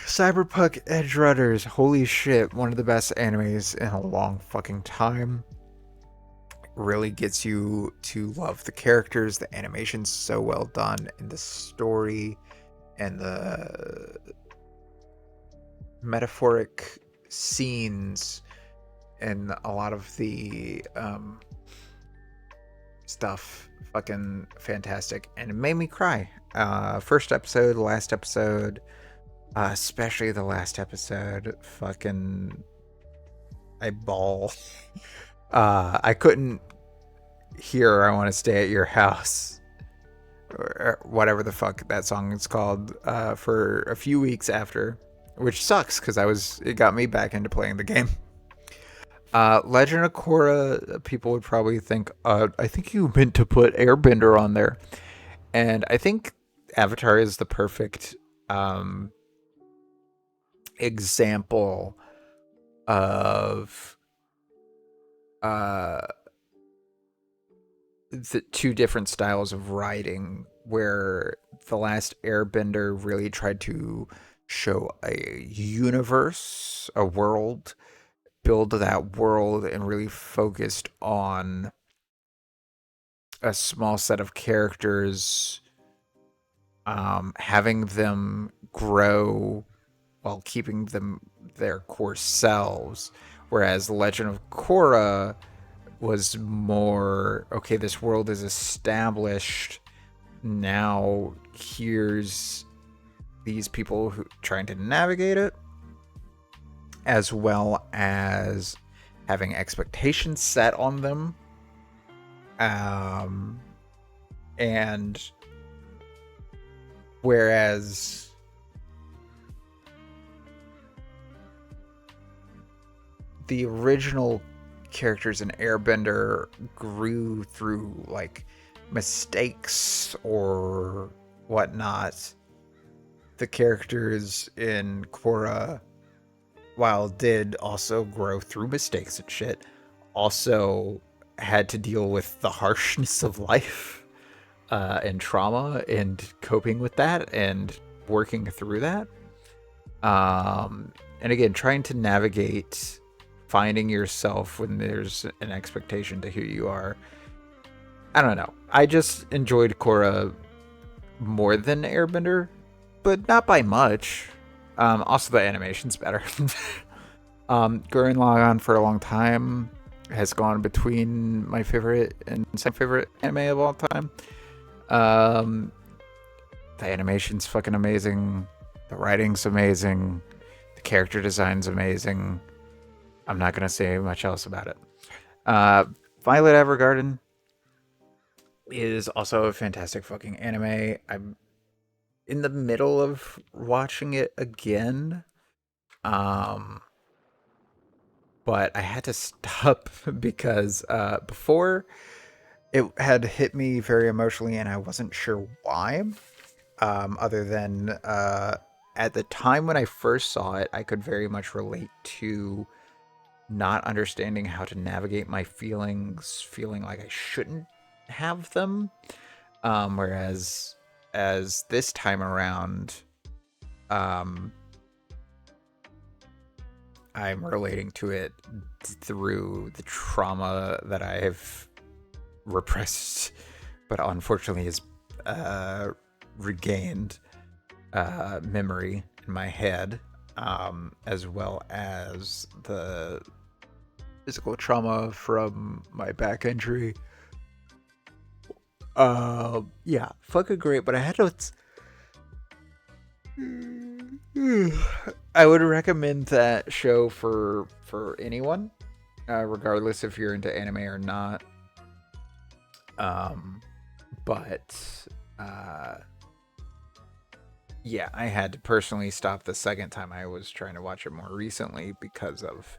Cyberpunk Edge Runners, holy shit, one of the best animes in a long fucking time. Really gets you to love the characters. The animation's so well done, and the story and the metaphoric scenes and a lot of the stuff, fucking fantastic. And it made me cry. First episode, last episode, especially the last episode, fucking I bawl. I couldn't hear I Want to Stay at Your House, or whatever the fuck that song is called, for a few weeks after, which sucks because it got me back into playing the game. Legend of Korra, people would probably think, I think you meant to put Airbender on there. And I think Avatar is the perfect example of the two different styles of writing, where The Last Airbender really tried to show a universe, a world, build that world, and really focused on a small set of characters, having them grow while keeping them their core selves. Whereas Legend of Korra was more, okay, this world is established. Now here's these people who trying to navigate it, as well as having expectations set on them. And whereas the original characters in Airbender grew through like mistakes or whatnot, the characters in Korra, while did also grow through mistakes and shit, also had to deal with the harshness of life, and trauma and coping with that and working through that. And again, trying to navigate finding yourself when there's an expectation to who you are. I don't know. I just enjoyed Korra more than Airbender, but not by much. Also, the animation's better. Gurren Lagann for a long time has gone between my favorite and second favorite anime of all time. The animation's fucking amazing. The writing's amazing. The character design's amazing. I'm not going to say much else about it. Violet Evergarden is also a fantastic fucking anime. I'm in the middle of watching it again. But I had to stop because before it had hit me very emotionally and I wasn't sure why. Other than at the time when I first saw it, I could very much relate to not understanding how to navigate my feelings, feeling like I shouldn't have them. Whereas as this time around, I'm relating to it through the trauma that I have repressed, but unfortunately is regained memory in my head, as well as the physical trauma from my back injury. Yeah, fucking great, but I had to. I would recommend that show for anyone, regardless if you're into anime or not. But yeah, I had to personally stop the second time I was trying to watch it more recently because of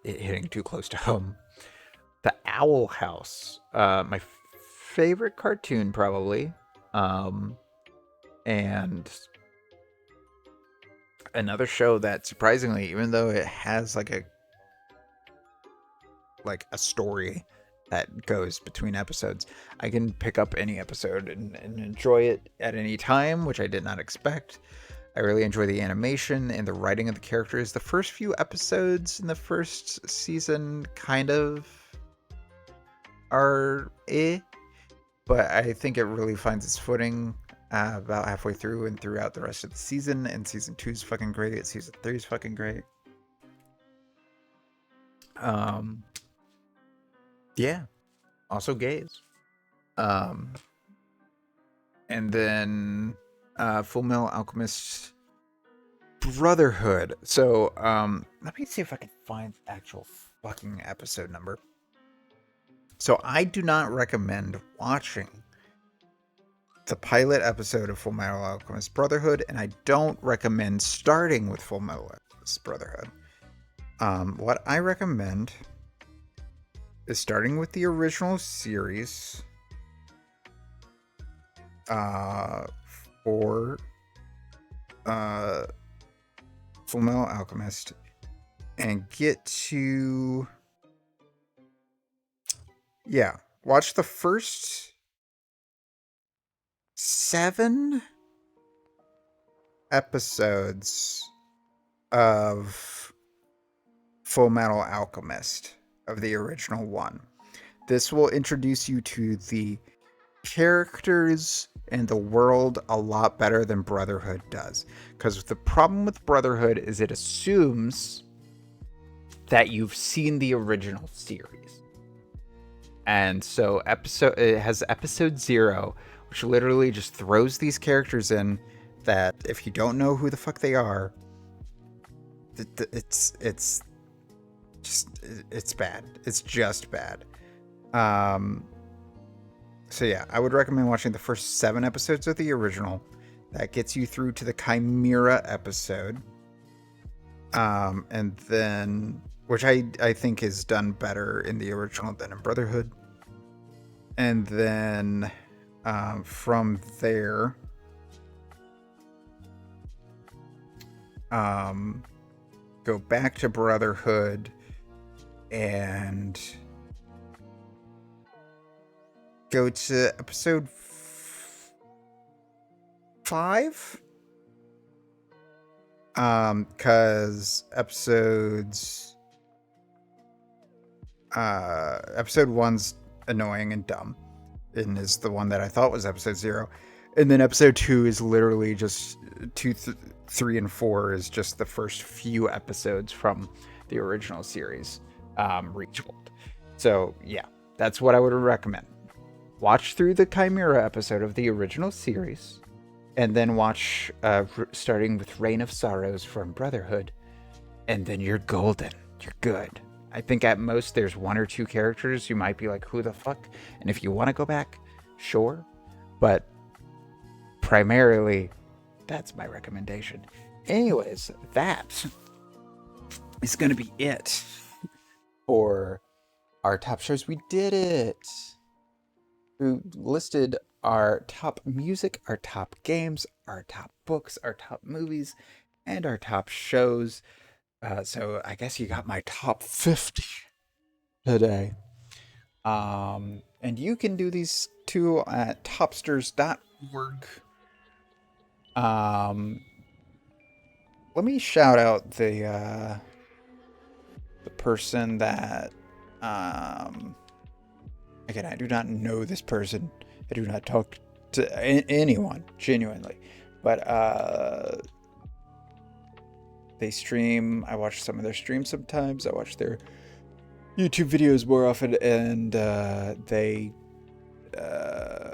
it hitting too close to home. The Owl House, my favorite cartoon probably, and another show that surprisingly, even though it has like a story that goes between episodes, I can pick up any episode and enjoy it at any time, which I did not expect. I really enjoy the animation and the writing of the characters. The first few episodes in the first season kind of are but I think it really finds its footing about halfway through and throughout the rest of the season. And season 2 is fucking great. Season 3 is fucking great. Yeah. Also gays. And then Full Metal Alchemist Brotherhood. So let me see if I can find the actual fucking episode number. So I do not recommend watching the pilot episode of Full Metal Alchemist Brotherhood, and I don't recommend starting with Full Metal Alchemist Brotherhood. What I recommend is starting with the original series for Full Metal Alchemist and get to watch the first 7 episodes of Full Metal Alchemist, of the original one. This will introduce you to the characters and the world a lot better than Brotherhood does. Because the problem with Brotherhood is it assumes that you've seen the original series. And so it has episode 0, which literally just throws these characters in that if you don't know who the fuck they are, it's bad. It's just bad. So yeah, I would recommend watching the first 7 episodes of the original. That gets you through to the Chimera episode. And then, which I think is done better in the original than in Brotherhood. And then, from there, go back to Brotherhood and go to episode 5. Cause episode 1's annoying and dumb, and is the one that I thought was episode 0. And then episode 2 is literally just 2, 3, and 4 is just the first few episodes from the original series, retold. So yeah, that's what I would recommend. Watch through the Chimera episode of the original series, and then watch starting with Reign of Sorrows from Brotherhood, and then you're golden. You're good. I think at most there's 1 or 2 characters you might be like, who the fuck? And if you want to go back, sure. But primarily, that's my recommendation. Anyways, that is going to be it for our top shows. We did it. We listed our top music, our top games, our top books, our top movies, and our top shows. So I guess you got my top 50 today. And you can do these too at topsters.org. Let me shout out the person that again, I do not know this person. I do not talk to anyone genuinely, but they stream. I watch some of their streams sometimes. I watch their YouTube videos more often, and they oh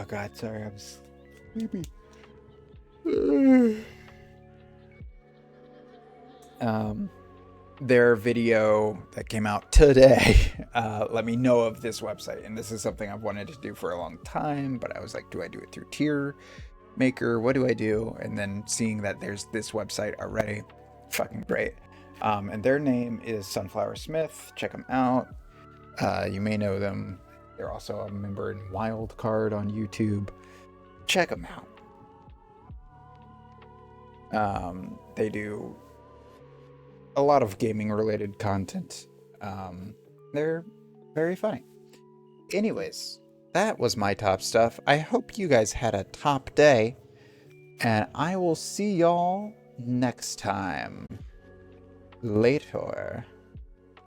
god, sorry, I'm sleepy. Their video that came out today let me know of this website, and this is something I've wanted to do for a long time, but I was like, do I do it through Tier Maker? What do I do? And then seeing that there's this website already, fucking great. And their name is Sunflower Smith. Check them out. You may know them. They're also a member in Wildcard on YouTube. Check them out. They do a lot of gaming related content. They're very funny. Anyways, that was my top stuff. I hope you guys had a top day, and I will see y'all next time. Later.